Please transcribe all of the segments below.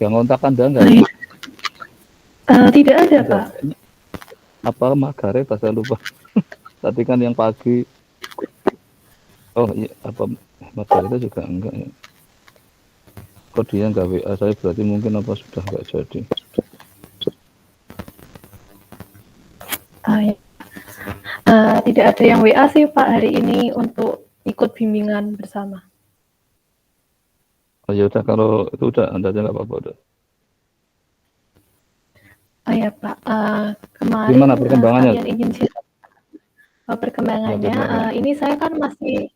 Yang ngontak Anda enggak? Tidak ada, Pak. Apa magare bahasa lupa. Tadi kan yang pagi. Oh iya, apa magare itu juga enggak ya? Kok dia enggak WA saya, berarti mungkin apa sudah enggak jadi. Ya. Tidak ada yang WA sih Pak hari ini untuk ikut bimbingan bersama. Oh ya udah, kalau itu udah Anda aja nggak apa-apa udah. Oh ya Pak, kemarin Gimana perkembangannya? kalian izin share perkembangannya. Ini saya kan masih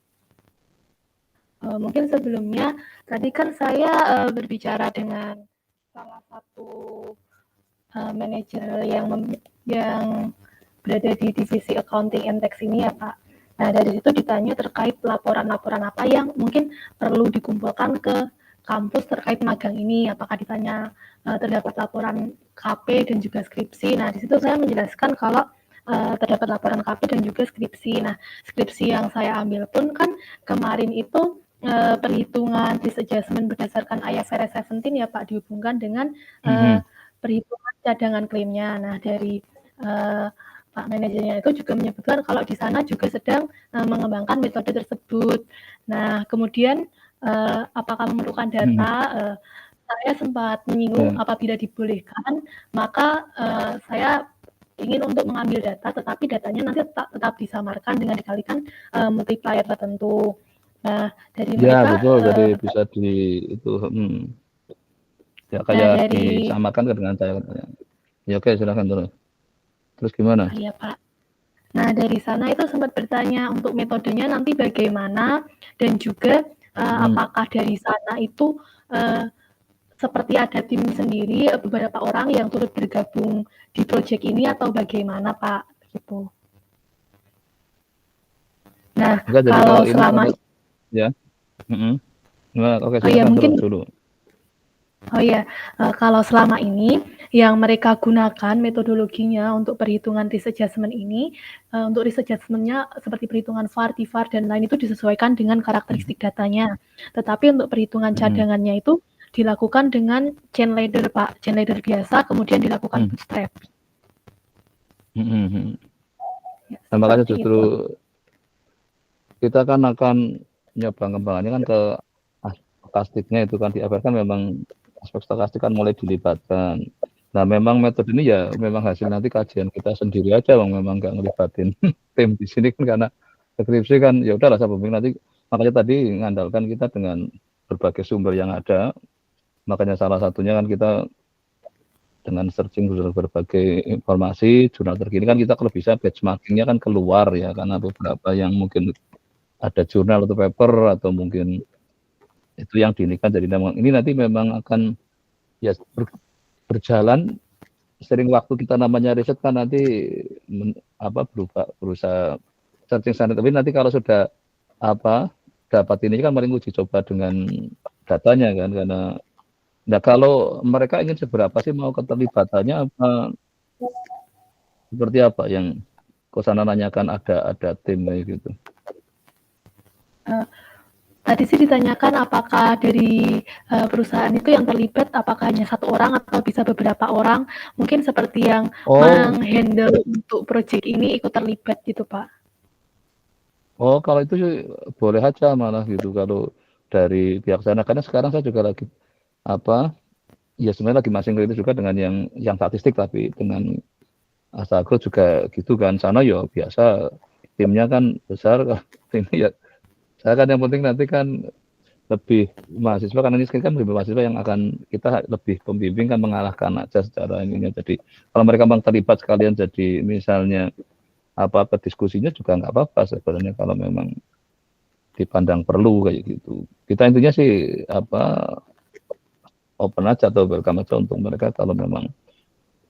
mungkin sebelumnya tadi kan saya berbicara dengan salah satu manajer yang berada di divisi accounting and tax ini ya Pak. Nah dari situ ditanya terkait laporan-laporan apa yang mungkin perlu dikumpulkan ke kampus terkait magang ini. Apakah ditanya terdapat laporan KP dan juga skripsi. Nah di situ saya menjelaskan kalau terdapat laporan KP dan juga skripsi. Nah skripsi yang saya ambil pun kan kemarin itu perhitungan risk adjustment berdasarkan IFRS 17 ya Pak, dihubungkan dengan perhitungan cadangan klaimnya. Nah dari Pak manajernya itu juga menyebutkan kalau di sana juga sedang mengembangkan metode tersebut. Nah kemudian apakah memerlukan data? Saya sempat menyinggung apabila dibolehkan, maka saya ingin untuk mengambil data, tetapi datanya nanti tetap disamarkan dengan dikalikan multiplier tertentu. Nah dari mereka betul, jadi bisa di itu ya kayak disamakan dengan saya. Ya oke, silakan terus gimana? Iya Pak. Nah dari sana itu sempat bertanya untuk metodenya nanti bagaimana, dan juga apakah dari sana itu seperti ada tim sendiri, beberapa orang yang turut bergabung di proyek ini atau bagaimana Pak gitu. Nah kalau selama ya oke, silakan terus dulu. Oh ya, kalau selama ini yang mereka gunakan metodologinya untuk perhitungan risk adjustment ini, untuk risk adjustment-nya seperti perhitungan VAR, TIVAR, dan lain itu disesuaikan dengan karakteristik datanya. Tetapi untuk perhitungan cadangannya itu dilakukan dengan chain ladder Pak, chain ladder biasa, kemudian dilakukan bootstrap. Nah, makanya justru kita kan akan nyoba pengembangannya kan ke stokastiknya itu kan diabarkan memang aspek stokastik kan mulai dilibatkan. Nah memang metode ini ya memang hasil nanti kajian kita sendiri aja, memang nggak ngelibatin tim di sini kan, karena skripsi kan ya udahlah saya bimbing nanti. Makanya tadi mengandalkan kita dengan berbagai sumber yang ada. Makanya salah satunya kan kita dengan searching berbagai informasi jurnal terkini kan kita kalau bisa benchmarkingnya kan keluar ya, karena beberapa yang mungkin ada jurnal atau paper atau mungkin itu yang diinikan. Jadi memang ini nanti memang akan ya berjalan sering waktu kita namanya riset kan nanti berusaha searching sana, tapi nanti kalau sudah dapat ini kan mari uji coba dengan datanya kan, karena nah kalau mereka ingin seberapa sih mau keterlibatannya seperti apa yang Kosana nanyakan, ada tim kayak gitu. Tadi sih ditanyakan apakah dari perusahaan itu yang terlibat apakah hanya satu orang atau bisa beberapa orang, mungkin seperti yang menghandle untuk proyek ini ikut terlibat gitu Pak. Oh kalau itu boleh aja malah gitu kalau dari pihak sana, karena sekarang saya juga lagi ya sebenarnya lagi masing itu juga dengan yang statistik, tapi dengan Asagro juga gitu kan, sana ya biasa timnya kan besar ini ya. Saya kan yang penting nanti kan lebih mahasiswa, karena ini kan lebih mahasiswa yang akan kita lebih pembimbing kan, mengalahkan aja secara ininya. Jadi kalau mereka memang terlibat sekalian jadi misalnya apa diskusinya juga nggak apa-apa sebenarnya kalau memang dipandang perlu kayak gitu. Kita intinya sih open aja atau welcome aja untuk mereka kalau memang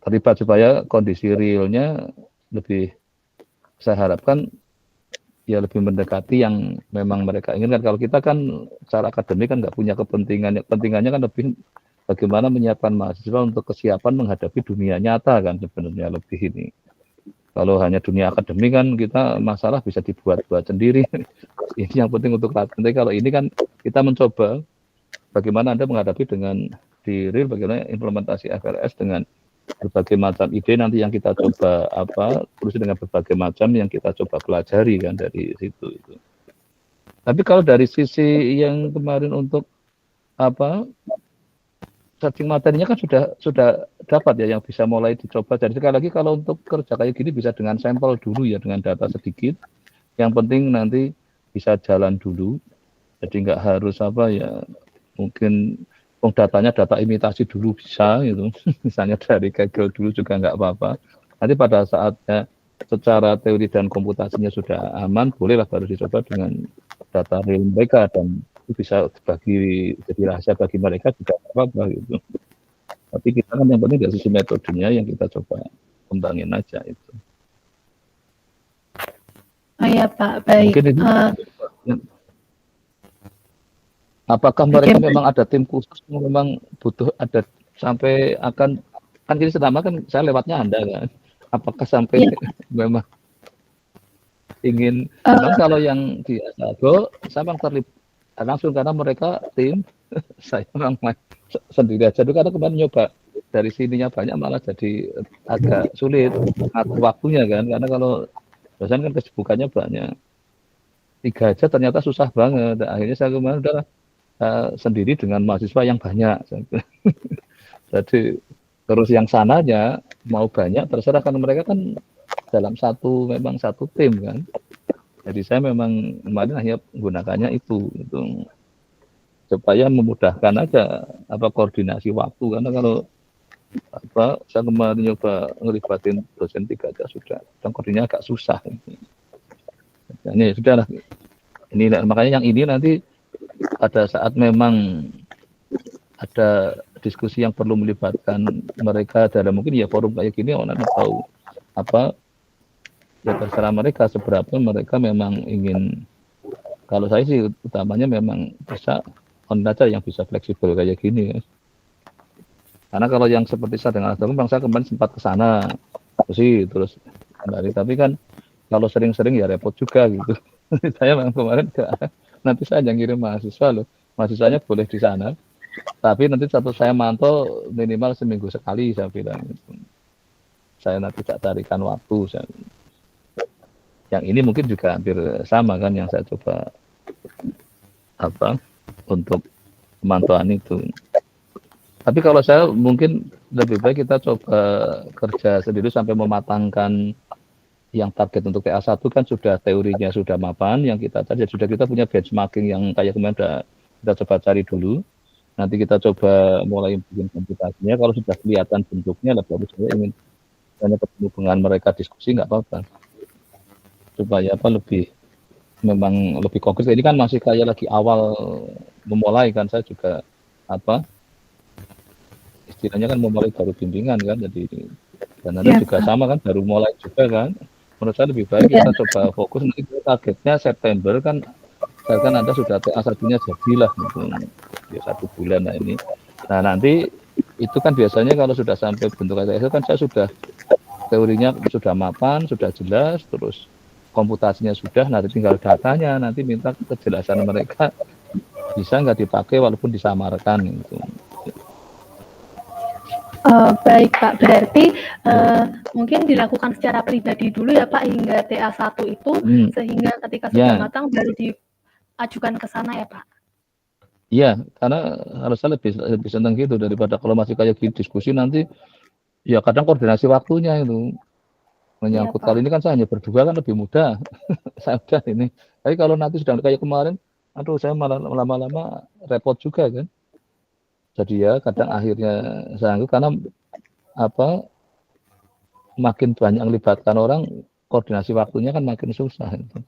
terlibat, supaya kondisi realnya lebih, saya harapkan ya lebih mendekati yang memang mereka inginkan. Kalau kita kan secara akademik kan nggak punya kepentingannya kan lebih bagaimana menyiapkan mahasiswa untuk kesiapan menghadapi dunia nyata kan sebenarnya lebih ini. Kalau hanya dunia akademik kan kita masalah bisa dibuat-buat sendiri. Ini yang penting untuk latihan. Tapi kalau ini kan kita mencoba bagaimana Anda menghadapi dengan di real bagaimana implementasi FLS dengan berbagai macam ide nanti yang kita coba terus dengan berbagai macam yang kita coba pelajari kan dari situ itu. Tapi kalau dari sisi yang kemarin untuk searching materinya kan sudah dapat ya yang bisa mulai dicoba. Jadi sekali lagi kalau untuk kerja kayak gini bisa dengan sampel dulu ya, dengan data sedikit. Yang penting nanti bisa jalan dulu. Jadi nggak harus mungkin datanya data imitasi dulu bisa gitu. Misalnya dari Kaggle dulu juga nggak apa-apa. Nanti pada saatnya secara teori dan komputasinya sudah aman, bolehlah baru dicoba dengan data real mereka, dan itu bisa dibagi jadi rahasia bagi mereka juga apa-apa gitu. Tapi kita kan yang penting dari sisi metodenya yang kita coba kembangin aja itu. Oh iya Pak, baik. Mungkin itu, apakah mereka memang ada tim khusus yang memang butuh ada sampai kan jadi selama kan saya lewatnya Anda kan. Apakah sampai memang ingin memang kalau yang di Asago saya memang terlibat langsung karena mereka tim saya memang sendiri aja dulu karena kemarin nyoba dari sininya banyak malah jadi agak sulit ngatur waktunya kan, karena kalau dosen kan kesibukannya banyak 3 aja ternyata susah banget. Akhirnya saya kemarin udah sendiri dengan mahasiswa yang banyak. Jadi terus yang sananya mau banyak terserah, kan mereka kan dalam memang satu tim kan. Jadi saya memang kemarin hanya menggunakannya itu supaya memudahkan aja koordinasi waktu, karena kalau saya kemarin nyoba ngelibatin dosen 3 aja sudah, dan koordinasinya agak susah. Ini sudah lah. Ini makanya yang ini nanti pada saat memang ada diskusi yang perlu melibatkan mereka dalam mungkin ya forum kayak gini, orang tahu ya terserah mereka seberapa mereka memang ingin. Kalau saya sih utamanya memang bisa on aja yang bisa fleksibel kayak gini ya. Karena kalau yang seperti saya dengan Bang, saya kemarin sempat ke sana terus kembali, tapi kan kalau sering-sering ya repot juga gitu. Saya memang kemarin nanti saya yang ngirim mahasiswa loh, mahasiswanya boleh di sana, tapi nanti saya mantau minimal seminggu sekali, saya bilang gitu. Saya nanti tak carikan waktu. Yang ini mungkin juga hampir sama kan yang saya coba untuk pemantauan itu. Tapi kalau saya mungkin lebih baik kita coba kerja sendiri sampai mematangkan yang target untuk TA1 kan sudah teorinya sudah mapan, yang kita cari sudah, kita punya benchmarking yang kayak kemarin kita coba cari dulu. Nanti kita coba mulai bikin komputasinya, kalau sudah kelihatan bentuknya baru saya ingin hanya ketemu dengan mereka diskusi nggak apa-apa. Supaya memang lebih konkret. Ini kan masih kayak lagi awal memulai kan, saya juga istilahnya kan memulai baru bimbingan kan, jadi dan nanti juga sama kan baru mulai juga kan. Menurut saya lebih baik kita coba fokus, nanti targetnya September kan Anda sudah TA1-nya jadilah gitu. Ya 1 bulan lah ini. Nah nanti itu kan biasanya kalau sudah sampai bentuk ATS kan saya sudah teorinya sudah mapan, sudah jelas, terus komputasinya sudah, nanti tinggal datanya, nanti minta kejelasan mereka bisa nggak dipakai walaupun disamarkan gitu. Baik Pak, berarti mungkin dilakukan secara pribadi dulu ya Pak hingga TA1 itu, sehingga ketika sudah matang baru diajukan ke sana ya Pak? Iya, karena harusnya lebih senang gitu daripada kalau masih kayak gini diskusi nanti, ya kadang koordinasi waktunya itu menyangkut. Kali ini kan saya hanya berdua kan lebih mudah. Saya udah ini. Tapi kalau nanti sudah kayak kemarin, aduh saya malah lama-lama repot juga kan. Jadi ya kadang akhirnya sanggup karena makin banyak melibatkan orang, koordinasi waktunya kan makin susah itu.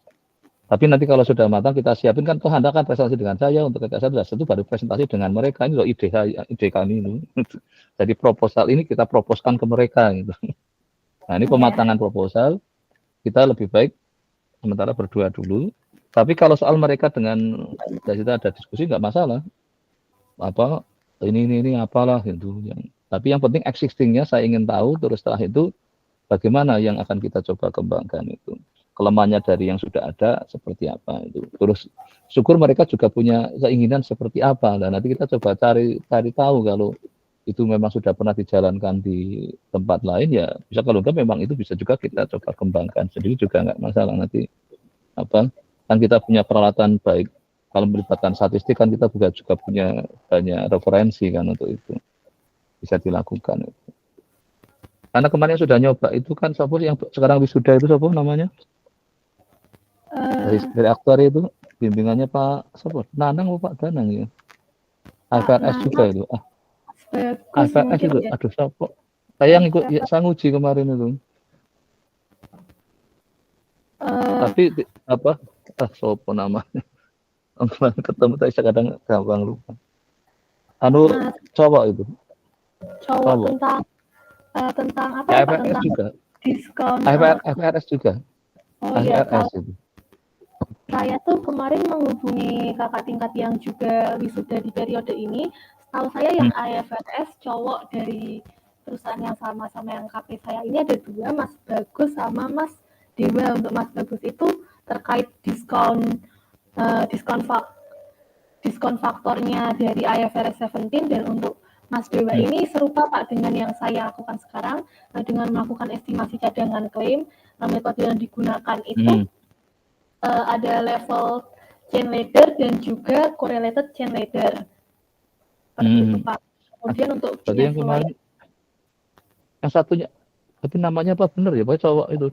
Tapi nanti kalau sudah matang kita siapin kan, toh Anda kan presentasi dengan saya untuk TA1 itu baru presentasi dengan mereka, ini loh ide kami ini. Jadi proposal ini kita proposkan ke mereka gitu. Nah ini pematangan proposal, kita lebih baik sementara berdua dulu. Tapi kalau soal mereka dengan dari kita ada diskusi nggak masalah. Ini apalah gitu. Tapi yang penting existingnya saya ingin tahu, terus setelah itu bagaimana yang akan kita coba kembangkan itu. Kelemahannya dari yang sudah ada seperti apa itu. Terus syukur mereka juga punya keinginan seperti apa. Dan nanti kita coba cari tahu kalau itu memang sudah pernah dijalankan di tempat lain ya bisa, kalau enggak memang itu bisa juga kita coba kembangkan sendiri juga nggak masalah. Nanti apa kan kita punya peralatan baik, kalau melibatkan statistik kan kita juga punya banyak referensi kan untuk itu bisa dilakukan. Karena kemarin sudah nyoba itu kan siapa yang sekarang wisuda itu siapa namanya dari aktuari itu bimbingannya Pak siapa Nanang atau Pak Danang ya, AFRS juga itu Bagus AFRS mungkin itu ya. aduh siapa saya yang ikut ya, saya nguji kemarin itu tapi apa siapa namanya kemarin ketemu tapi saya kadang gampang lupa cowok itu cowok tentang apa ya, ya Pak, FRS tentang juga diskon FRS juga iya, FRS itu saya tuh kemarin menghubungi kakak tingkat yang juga wisuda di periode ini. Setahu saya yang IFRS cowok dari perusahaan yang sama-sama yang KP saya ini ada 2, Mas Bagus sama Mas Dewa. Untuk Mas Bagus itu terkait diskon faktornya dari IFRS 17, dan untuk Mas Dewa ini serupa Pak dengan yang saya lakukan sekarang, dengan melakukan estimasi cadangan klaim. Metode yang digunakan itu ada level chain ladder dan juga correlated chain ladder. Seperti itu Pak. Kemudian untuk berarti yang kemarin yang satunya tapi namanya apa benar ya Pak cowok itu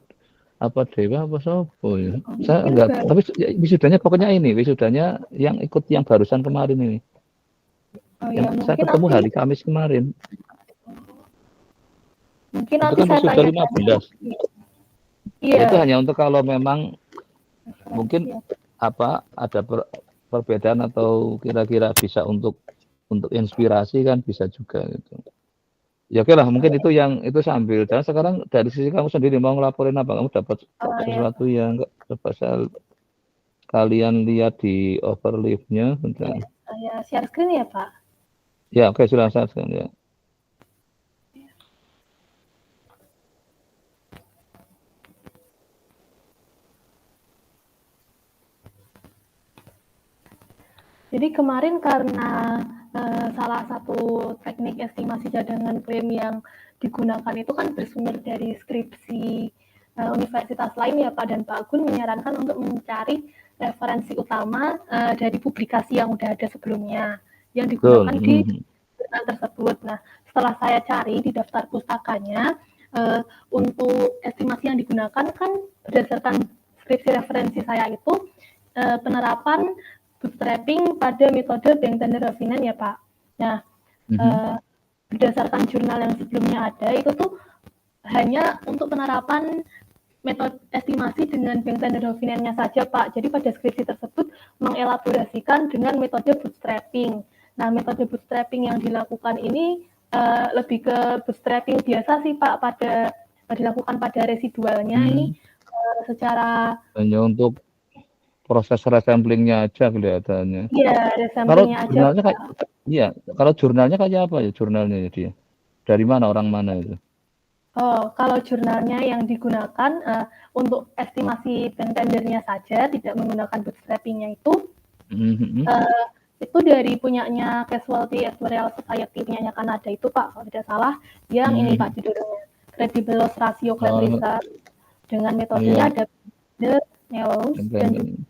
apa Dewa apa Sopo ya saya enggak tapi wisudanya pokoknya ini wisudanya yang ikut yang barusan kemarin ini yang saya ketemu hari Kamis kemarin mungkin itu nanti kan saya wisuda 15 itu hanya untuk kalau memang mungkin apa ada perbedaan atau kira-kira bisa untuk inspirasi kan bisa juga gitu. Ya oke lah, mungkin itu yang itu sambil. Dan sekarang dari sisi kamu sendiri mau ngelaporin apa? Kamu dapat sesuatu yang coba kalian lihat di overleaf-nya? Ya, share screen ya Pak? Ya oke, silakan ya. Jadi kemarin karena salah satu teknik estimasi cadangan klaim yang digunakan itu kan bersumber dari skripsi universitas lain ya Pak, dan Pak Agun menyarankan untuk mencari referensi utama dari publikasi yang udah ada sebelumnya yang digunakan di jurnal tersebut. Nah, setelah saya cari di daftar pustakanya, untuk estimasi yang digunakan kan berdasarkan skripsi referensi saya itu penerapan bootstrapping pada metode Bengta-Neuravinan ya Pak. Nah, berdasarkan jurnal yang sebelumnya ada itu tuh hanya untuk penerapan metode estimasi dengan Bengta-Neuravinannya saja Pak. Jadi pada skripsi tersebut mengelaborasikan dengan metode bootstrapping. Nah, metode bootstrapping yang dilakukan ini lebih ke bootstrapping biasa sih Pak, pada dilakukan pada residualnya ini secara hanya untuk proses resamplingnya aja kelihatannya. Iya, resamplingnya aja. Jurnalnya kayak, iya, kalau jurnalnya kayak apa ya jurnalnya dia? Dari mana, orang mana itu? Oh, kalau jurnalnya yang digunakan untuk estimasi tendernya saja, tidak menggunakan bootstrappingnya itu dari punyanya Casualty Actuarial Society, punyanya Kanada itu Pak, kalau tidak salah, yang ini Pak judulnya Credible Loss Ratio Claim Research, dengan metodenya ada Neos dan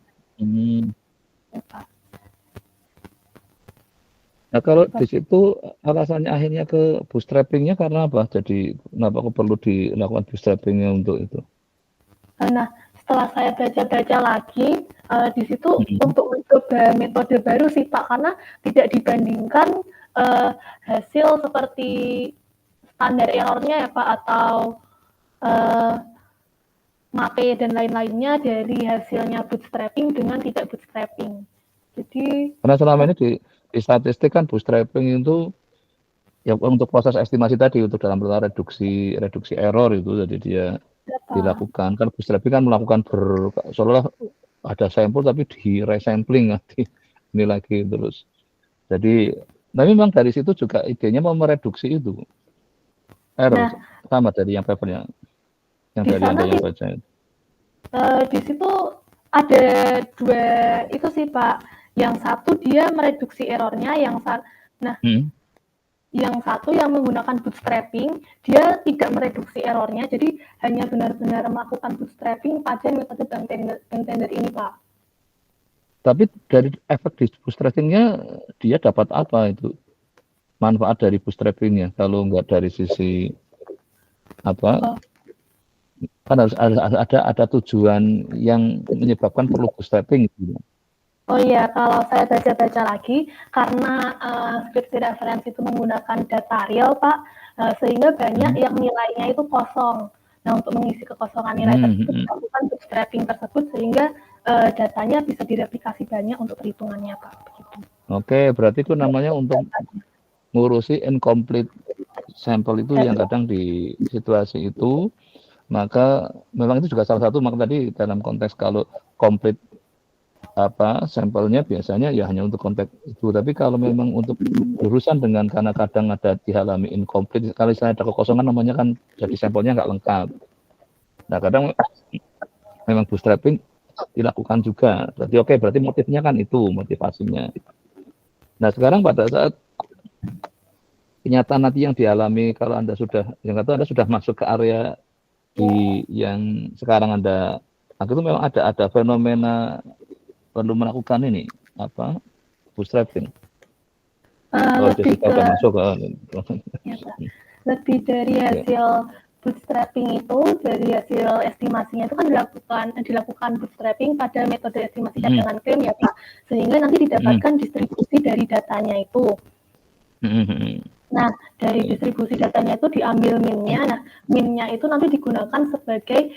Nah kalau di situ alasannya akhirnya ke bootstrappingnya karena apa? Jadi kenapa kok perlu dilakukan bootstrappingnya untuk itu? Nah setelah saya baca-baca lagi di situ untuk mencoba metode baru sih Pak, karena tidak dibandingkan hasil seperti standar errornya ya Pak, atau MAPE dan lain-lainnya dari hasilnya bootstrapping dengan tidak bootstrapping. Jadi karena selama ini di statistik kan bootstrapping itu ya untuk proses estimasi tadi, untuk dalam reduksi error itu, jadi dia dilakukan kan bootstrapping kan melakukan seolah ada sampel tapi di resampling nanti ini lagi terus. Jadi tapi memang dari situ juga idenya mau mereduksi itu error sama dari yang papernya yang dari Anda yang baca itu. Di situ ada 2 itu sih Pak. Yang satu dia mereduksi errornya, yang yang satu yang menggunakan bootstrapping, dia tidak mereduksi errornya, jadi hanya benar-benar melakukan bootstrapping pada metode bank tender ini, Pak. Tapi dari efek di bootstrappingnya dia dapat apa itu? Manfaat dari bootstrappingnya kalau nggak dari sisi apa? Oh. Kan harus ada tujuan yang menyebabkan perlu bootstrapping gitu. Oh iya, kalau saya baca-baca lagi, karena skripsi referensi itu menggunakan data real, Pak, sehingga banyak yang nilainya itu kosong. Nah, untuk mengisi kekosongan nilai tersebut, dilakukan bootstrapping tersebut, sehingga datanya bisa direplikasi banyak untuk perhitungannya, Pak. Begitu. Oke, berarti itu namanya untuk ngurusi incomplete sampel itu yang kadang di situasi itu, maka memang itu juga salah satu, maka tadi dalam konteks kalau complete sampelnya biasanya ya hanya untuk konteks itu, tapi kalau memang untuk urusan dengan karena kadang ada dialami incomplete, kalau misalnya ada kekosongan namanya kan jadi sampelnya nggak lengkap. Nah kadang memang bootstrapping dilakukan juga, berarti motifnya kan itu motivasinya. Nah sekarang pada saat kenyataan nanti yang dialami kalau Anda sudah masuk ke area yang sekarang Anda, itu memang ada fenomena perlu melakukan ini bootstrapping. Lebih dari hasil bootstrapping itu, dari hasil estimasinya itu kan dilakukan bootstrapping pada metode estimasi cadangan klaim ya Pak, sehingga nanti didapatkan distribusi dari datanya itu. Nah, dari distribusi datanya itu diambil min-nya. Nah, min-nya itu nanti digunakan sebagai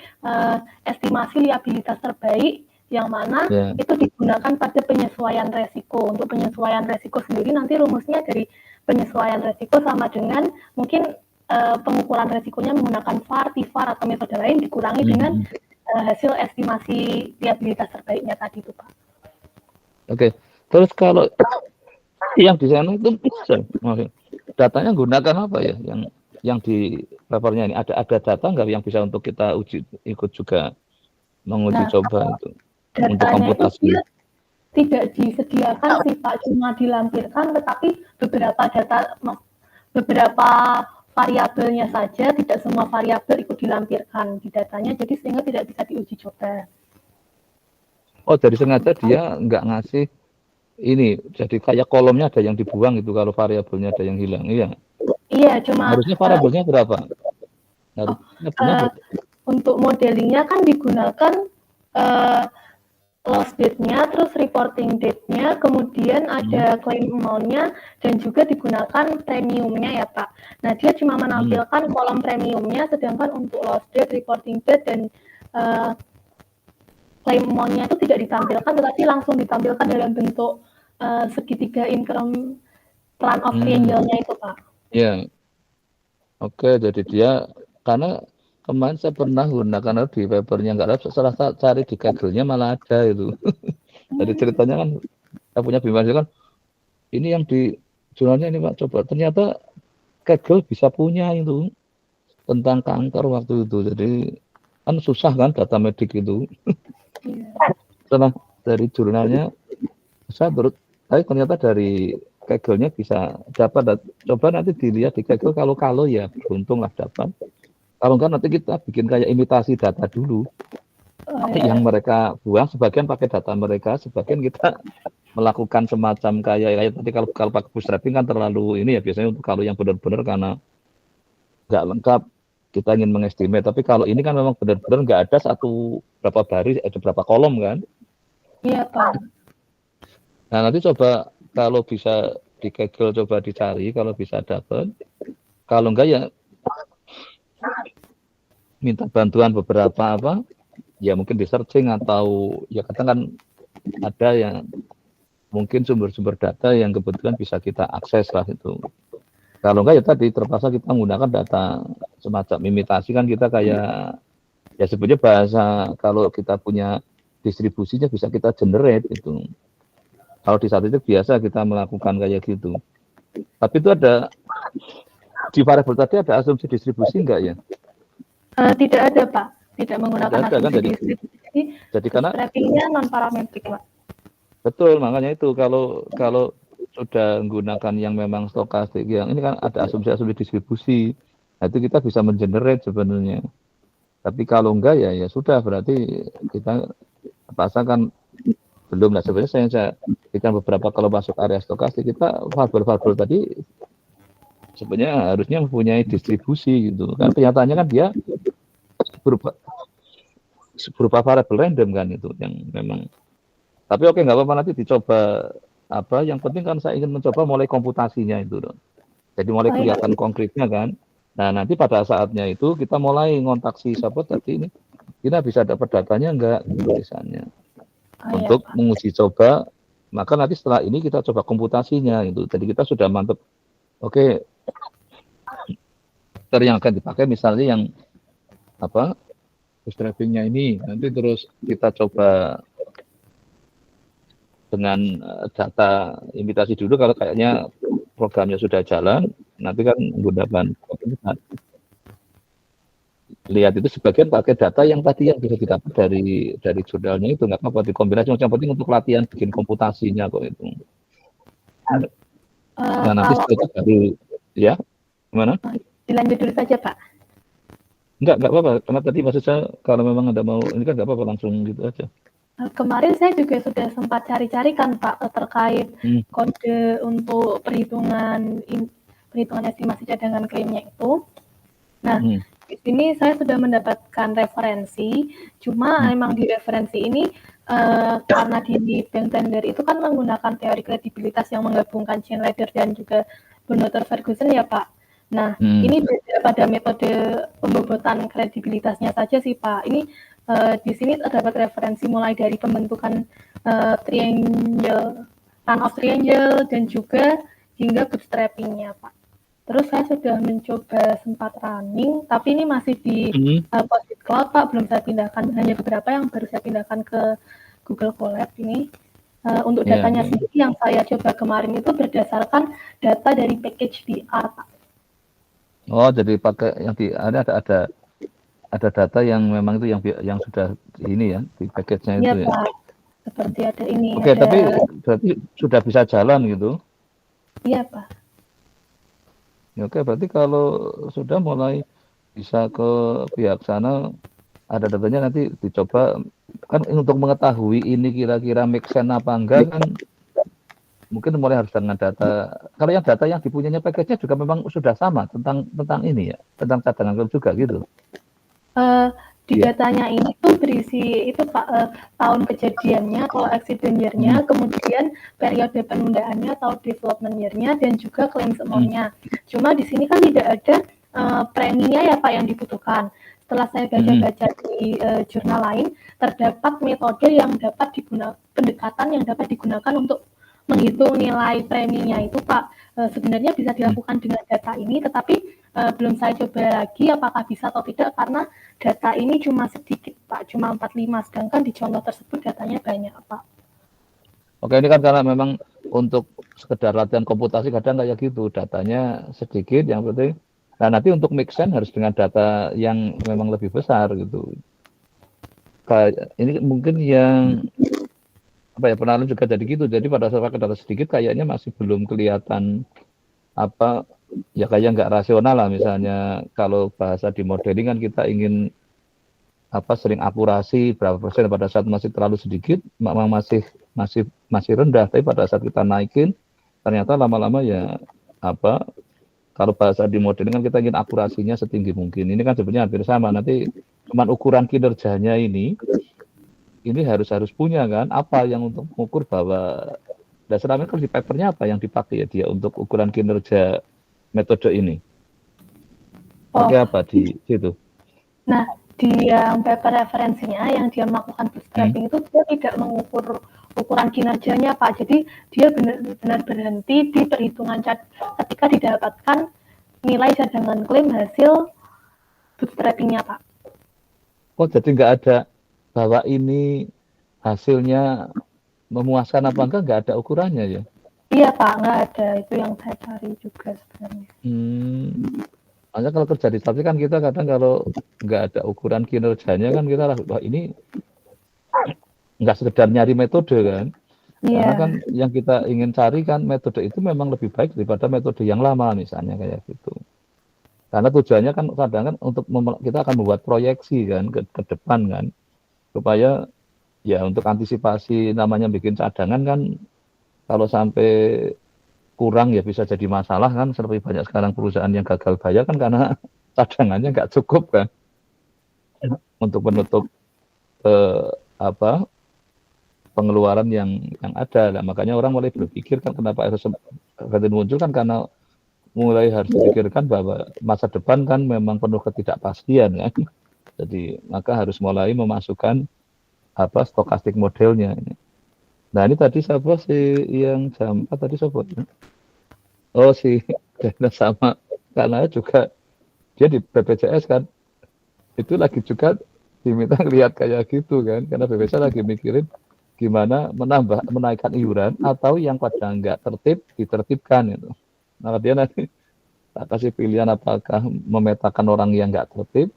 estimasi liabilitas terbaik, yang mana itu digunakan pada penyesuaian resiko. Untuk penyesuaian resiko sendiri nanti rumusnya dari penyesuaian resiko sama dengan mungkin pengukuran resikonya menggunakan VAR, TIFAR atau metode lain dikurangi dengan hasil estimasi liabilitas terbaiknya tadi itu, Pak. Oke. Terus kalau yang di sana itu datanya gunakan apa ya? Yang di papernya ini ada data nggak yang bisa untuk kita ikut juga menguji coba itu untuk komputasi? Tidak disediakan sih Pak, cuma dilampirkan, tetapi beberapa variabelnya saja, tidak semua variabel ikut dilampirkan di datanya, jadi sehingga tidak bisa diuji coba. Oh, jadi sengaja dia nggak ngasih ini, jadi kayak kolomnya ada yang dibuang itu kalau variabelnya ada yang hilang, iya? Iya, cuma harusnya variabelnya berapa? Untuk modelingnya kan digunakan loss date-nya, terus reporting date-nya, kemudian ada claim amount-nya, dan juga digunakan premiumnya ya Pak. Nah, dia cuma menampilkan kolom premiumnya, sedangkan untuk loss date, reporting date, dan claim amount-nya itu tidak ditampilkan, tetapi langsung ditampilkan dalam bentuk segitiga income plan of angel-nya itu Pak. Iya. Oke, jadi dia, karena kemarin saya pernah gunakan di papernya nggak ada, setelah cari di Kaggle-nya malah ada itu. Jadi ceritanya kan, saya punya bimbang kan, ini yang di jurnalnya ini Pak, coba ternyata Kaggle bisa punya itu tentang kanker waktu itu. Jadi kan susah kan data medik itu. Setelah dari jurnalnya, saya tapi ternyata dari Kaggle-nya bisa dapat. Coba nanti dilihat di Kaggle, kalau ya beruntung lah dapat. Kalau enggak nanti kita bikin kayak imitasi data dulu. Yang mereka buang, sebagian pakai data mereka, sebagian kita melakukan semacam kayak tadi kalau pakai bootstrapping kan terlalu ini ya, biasanya untuk kalau yang benar-benar karena nggak lengkap kita ingin mengestimate, tapi kalau ini kan memang benar-benar nggak ada berapa baris, ada berapa kolom kan. Iya Pak. Nah nanti coba kalau bisa di Kaggle coba dicari, kalau bisa dapat, kalau enggak ya minta bantuan beberapa ya mungkin di searching, atau ya katakan ada yang mungkin sumber-sumber data yang kebetulan bisa kita akses lah itu. Kalau enggak ya tadi terpaksa kita menggunakan data semacam imitasi, kan kita kayak ya sebetulnya bahasa, kalau kita punya distribusinya bisa kita generate itu. Kalau di saat itu biasa kita melakukan kayak gitu. Tapi itu ada di variabel tadi ada asumsi distribusi enggak ya? Tidak ada Pak, tidak menggunakan asumsi kan, distribusi. Jadi karena bootstrapping-nya non parametrik Pak. Betul, makanya itu kalau sudah menggunakan yang memang stokastik, yang ini kan ada asumsi-asumsi distribusi. Nah, itu kita bisa mengenerate sebenarnya. Tapi kalau enggak ya sudah, berarti kita pasangan belum lah. Sebenarnya saya berikan beberapa, kalau masuk area stokastik kita variabel tadi sebenarnya harusnya mempunyai distribusi gitu kan. Kenyataannya kan dia berupa variabel random kan, itu yang memang. Tapi oke, nggak apa-apa, nanti dicoba apa. Yang penting kan saya ingin mencoba mulai komputasinya itu dong. Jadi mulai kelihatan konkretnya kan. Nah, nanti pada saatnya itu kita mulai ngontak si siapa tadi ini, kita bisa dapat datanya enggak tulisannya. Untuk menguji coba, maka nanti setelah ini kita coba komputasinya itu. Jadi kita sudah mantap. Oke, yang akan dipakai misalnya yang apa, bootstrapping-nya ini, nanti terus kita coba dengan data imitasi dulu. Kalau kayaknya programnya sudah jalan, nanti kan menggunakan lihat itu sebagian pakai data yang tadi yang bisa didapat dari jurnalnya itu, nggak apa-apa dikombinasi. Yang penting untuk latihan bikin komputasinya kok itu. Nah, nanti setelah itu baru ya gimana? Dilanjut dulu saja Pak. Enggak apa-apa, karena tadi maksud saya kalau memang Anda mau ini kan nggak apa-apa, langsung gitu aja. Kemarin saya juga sudah sempat cari-cari kan Pak terkait kode untuk perhitungan estimasi cadangan klaimnya itu. Nah, di sini saya sudah mendapatkan referensi, cuma memang di referensi ini karena di bank tender itu kan menggunakan teori kredibilitas yang menggabungkan Chain Ladder dan juga Bonhoeffer Ferguson ya Pak. Nah, ini beda pada metode pembobotan kredibilitasnya saja sih Pak. Ini di sini terdapat referensi mulai dari pembentukan triangle, run of triangle, dan juga hingga bootstrapping-nya Pak. Terus saya sudah mencoba sempat running, tapi ini masih di Posit Cloud Pak, belum saya pindahkan. Hanya beberapa yang baru saya pindahkan ke Google Colab ini. Untuk datanya sendiri yang saya coba kemarin itu berdasarkan data dari package DR Pak. Oh, jadi pakai yang di ada data yang memang itu yang sudah ini ya di package-nya itu ya. Pak. Seperti ada ini. Oke, tapi berarti sudah bisa jalan gitu. Iya, Pak. Ya, oke, berarti kalau sudah mulai bisa ke pihak sana, ada datanya, nanti dicoba kan untuk mengetahui ini kira-kira make sense apa enggak kan, mungkin mulai harus dengan data. Kalau yang data yang dipunyainya package-nya juga memang sudah sama tentang ini ya, tentang cadangan juga gitu. Di datanya ini tuh berisi itu Pak, tahun kejadiannya, kalau accident year-nya, kemudian periode penundaannya atau development year-nya, dan juga claims amount-nya. Cuma di sini kan tidak ada preminya ya Pak yang dibutuhkan. Setelah saya baca-baca di jurnal lain, terdapat metode yang dapat digunakan, pendekatan yang dapat digunakan untuk menghitung nilai preminya itu Pak. Sebenarnya bisa dilakukan dengan data ini, tetapi belum saya coba lagi apakah bisa atau tidak, karena data ini cuma sedikit Pak, cuma 45, sedangkan di contoh tersebut datanya banyak Pak. Oke, ini kan karena memang untuk sekedar latihan komputasi kadang kayak gitu, datanya sedikit, yang penting. Nah, nanti untuk make sense harus dengan data yang memang lebih besar gitu. Kayak ini mungkin yang apa ya, penaruh juga jadi gitu. Jadi pada saat pakai data sedikit kayaknya masih belum kelihatan apa ya, kayak nggak rasional lah. Misalnya kalau bahasa di modeling kan kita ingin apa, sering akurasi berapa persen, pada saat masih terlalu sedikit memang masih rendah, tapi pada saat kita naikin ternyata lama-lama ya apa, kalau bahasa di modeling kan kita ingin akurasinya setinggi mungkin. Ini kan sebenarnya hampir sama. Nanti cuman ukuran kinerjanya ini harus punya kan, apa yang untuk mengukur bahwa dasarnya kan di papernya apa yang dipakai ya dia untuk ukuran kinerja metode ini. Pakai apa di situ? Nah, di yang paper referensinya yang dia melakukan bootstrapping itu dia tidak mengukur ukuran kinerjanya Pak. Jadi dia benar-benar berhenti di perhitungan ketika didapatkan nilai cadangan klaim hasil bootstrappingnya Pak. Oh, jadi nggak ada bahwa ini hasilnya memuaskan apa enggak, nggak ada ukurannya ya? Iya Pak, nggak ada. Itu yang saya cari juga sebenarnya. Makanya kalau terjadi, tapi kan kita kadang kalau nggak ada ukuran kinerjanya kan kita wah ini nggak sekedar nyari metode kan. Karena Iya. kan yang kita ingin cari kan metode itu memang lebih baik daripada metode yang lama misalnya kayak gitu. Karena tujuannya kan kadang kan untuk kita akan membuat proyeksi kan ke depan kan, supaya ya untuk antisipasi namanya bikin cadangan kan kalau sampai kurang ya bisa jadi masalah kan, seperti banyak sekarang perusahaan yang gagal bayar kan karena cadangannya nggak cukup kan untuk menutup apa pengeluaran yang ada. Nah, makanya orang mulai berpikir kan kenapa harus muncul kan karena mulai harus dipikirkan bahwa masa depan kan memang penuh ketidakpastian kan. Jadi maka harus mulai memasukkan apa stokastik modelnya. Nah ini tadi siapa sih yang jam 4 tadi siapa? Oh si Dana sama karena juga dia di BPJS kan itu lagi juga diminta lihat kayak gitu kan karena BPJS lagi mikirin gimana menaikkan iuran atau yang pada nggak tertib ditertibkan gitu. Nah dia nanti tak kasih pilihan apakah memetakan orang yang nggak tertib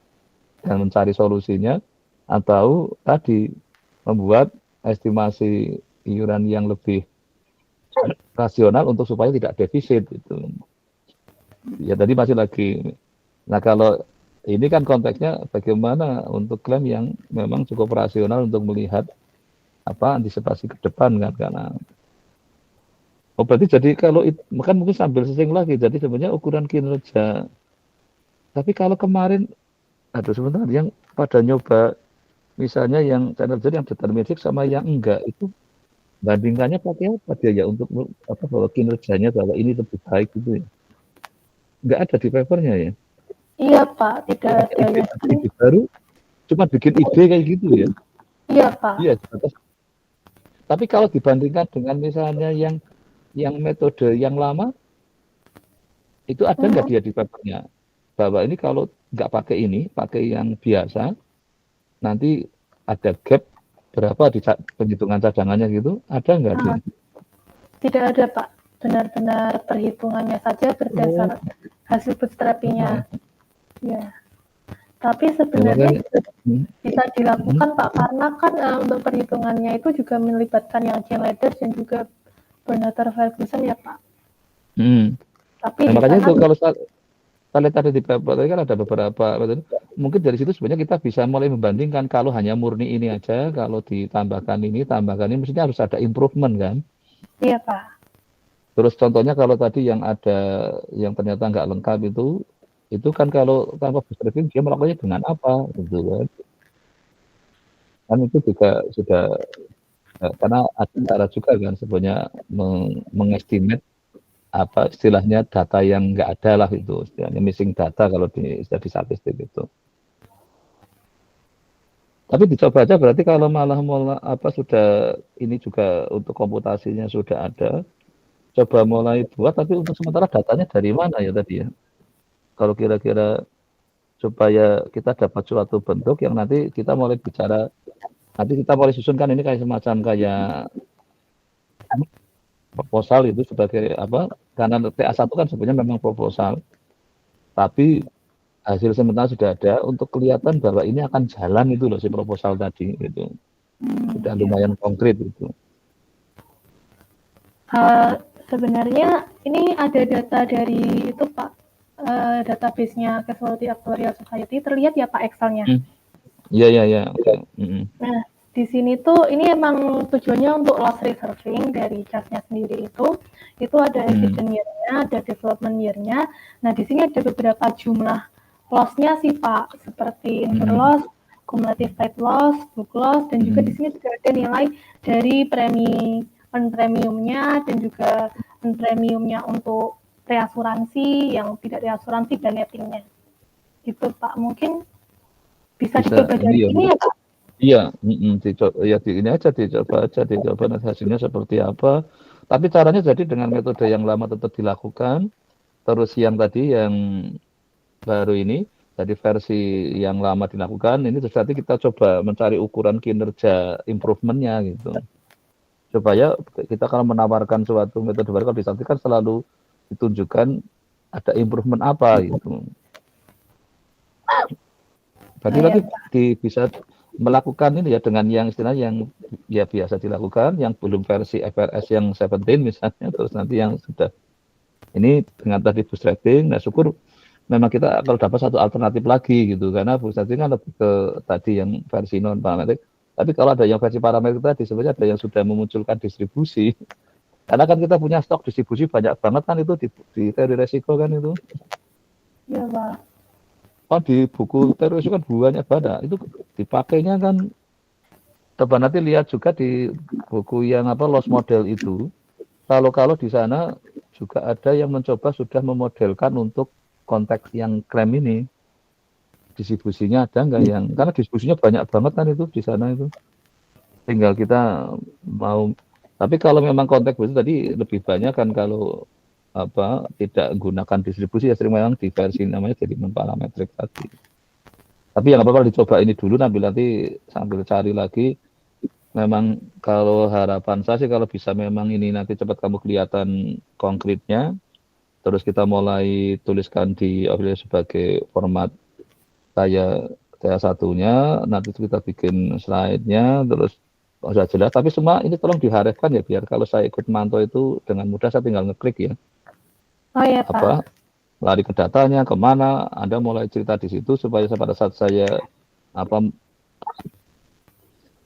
dan mencari solusinya atau tadi membuat estimasi iuran yang lebih rasional untuk supaya tidak defisit gitu. Ya tadi masih lagi. Nah kalau ini kan konteksnya bagaimana untuk klaim yang memang cukup rasional untuk melihat apa antisipasi ke depan kan karena oh berarti jadi kalau kan mungkin sambil sesing lagi jadi sebenarnya ukuran kinerja tapi kalau kemarin aduh sebentar yang pada nyoba misalnya yang kinerja yang deterministik sama yang enggak itu bandingkannya pakai apa dia ya untuk apa bahwa kinerjanya bahwa ini lebih baik gitu ya nggak ada di papernya ya Iya, Pak, tidak ada ide, yang ide baru cuma bikin ide kayak gitu ya iya, Pak. iya tapi kalau dibandingkan dengan misalnya yang metode yang lama itu ada nggak dia di papernya bahwa ini kalau nggak pakai ini pakai yang biasa nanti ada gap berapa di penghitungan cadangannya gitu ada nggak dia? Tidak ada, Pak. Benar-benar perhitungannya saja berdasar hasil bootstrapping-nya. Ya. Tapi sebenarnya bisa dilakukan, Pak, karena kan untuk perhitungannya itu juga melibatkan yang chain leaders dan juga Bernard Ferguson ya, Pak. Tapi Nah, makanya itu kalau kita lihat tadi di paper tadi kan ada beberapa mungkin dari situ sebenarnya kita bisa mulai membandingkan kalau hanya murni ini aja kalau ditambahkan ini mestinya harus ada improvement kan iya Pak terus contohnya kalau tadi yang ada yang ternyata nggak lengkap itu kan kalau tanpa bootstrapping dia melakukannya dengan apa gitu kan itu juga sudah karena ada cara juga kan sebenarnya mengestimate apa istilahnya data yang nggak ada lah itu istilahnya missing data kalau di statistik itu. Tapi dicoba aja berarti kalau malah apa sudah ini juga untuk komputasinya sudah ada, coba mulai buat tapi untuk sementara datanya dari mana ya tadi ya? Kalau kira-kira supaya kita dapat suatu bentuk yang nanti kita mulai bicara, nanti kita mulai susunkan ini kayak semacam kayak proposal itu sebagai apa? Karena TA1 kan sebenarnya memang proposal, tapi hasil sementara sudah ada untuk kelihatan bahwa ini akan jalan itu loh si proposal tadi gitu. Sudah lumayan konkret itu. Sebenarnya ini ada data dari itu Pak database-nya Casualty Actuarial Society terlihat ya Pak Excel-nya. Iya. Okay. Nah di sini tuh ini emang tujuannya untuk loss reserving dari CAS-nya sendiri itu ada accident year-nya, ada development year-nya. Nah di sini ada beberapa jumlah loss-nya sih Pak seperti incurred loss, cumulative paid loss, book loss, dan juga di sini juga ada nilai dari premiumnya dan juga premiumnya untuk reasuransi yang tidak reasuransi dan nettingnya gitu Pak mungkin bisa dicoba dari ini ya Pak. Iya, dicoba ya ini aja dicoba nanti hasilnya seperti apa. Tapi caranya jadi dengan metode yang lama tetap dilakukan. Terus yang tadi yang baru ini, jadi versi yang lama dilakukan. Ini terus nanti kita coba mencari ukuran kinerja improvementnya gitu. Supaya kita kalau menawarkan suatu metode baru kalau disampaikan selalu ditunjukkan ada improvement apa gitu. Berarti nanti bisa melakukan ini ya dengan yang istilah yang ya biasa dilakukan, yang belum versi FRS yang 17 misalnya, terus nanti yang sudah ini dengan tadi bootstrapping. Nah syukur memang kita kalau dapat satu alternatif lagi gitu, karena bootstrapping kan lebih ke tadi yang versi non parametrik. Tapi kalau ada yang versi parametrik tadi sebenarnya ada yang sudah memunculkan distribusi. Karena kan kita punya stok distribusi banyak banget kan itu di teori resiko kan itu. Iya, Pak. Oh di buku teori resiko kan banyak banget. Itu dipakainya kan coba nanti lihat juga di buku yang loss model itu. Kalau di sana juga ada yang mencoba sudah memodelkan untuk konteks yang klaim ini. Distribusinya ada nggak yang karena distribusinya banyak banget kan itu di sana itu. Tinggal kita mau tapi kalau memang konteks itu tadi lebih banyak kan kalau tidak gunakan distribusi ya sering memang di versi namanya jadi parametrik tadi. Tapi yang apa-apa dicoba ini dulu nanti sambil cari lagi. Memang kalau harapan saya sih kalau bisa memang ini nanti cepat kamu kelihatan konkretnya, terus kita mulai tuliskan di Office sebagai format kayak TA1-nya, nanti kita bikin slide-nya, terus sudah jelas. Tapi semua ini tolong diharapkan ya biar kalau saya ikut mantau itu dengan mudah saya tinggal ngeklik ya. Oh ya, Pak. Lari ke datanya kemana, Anda mulai cerita di situ supaya pada saat saya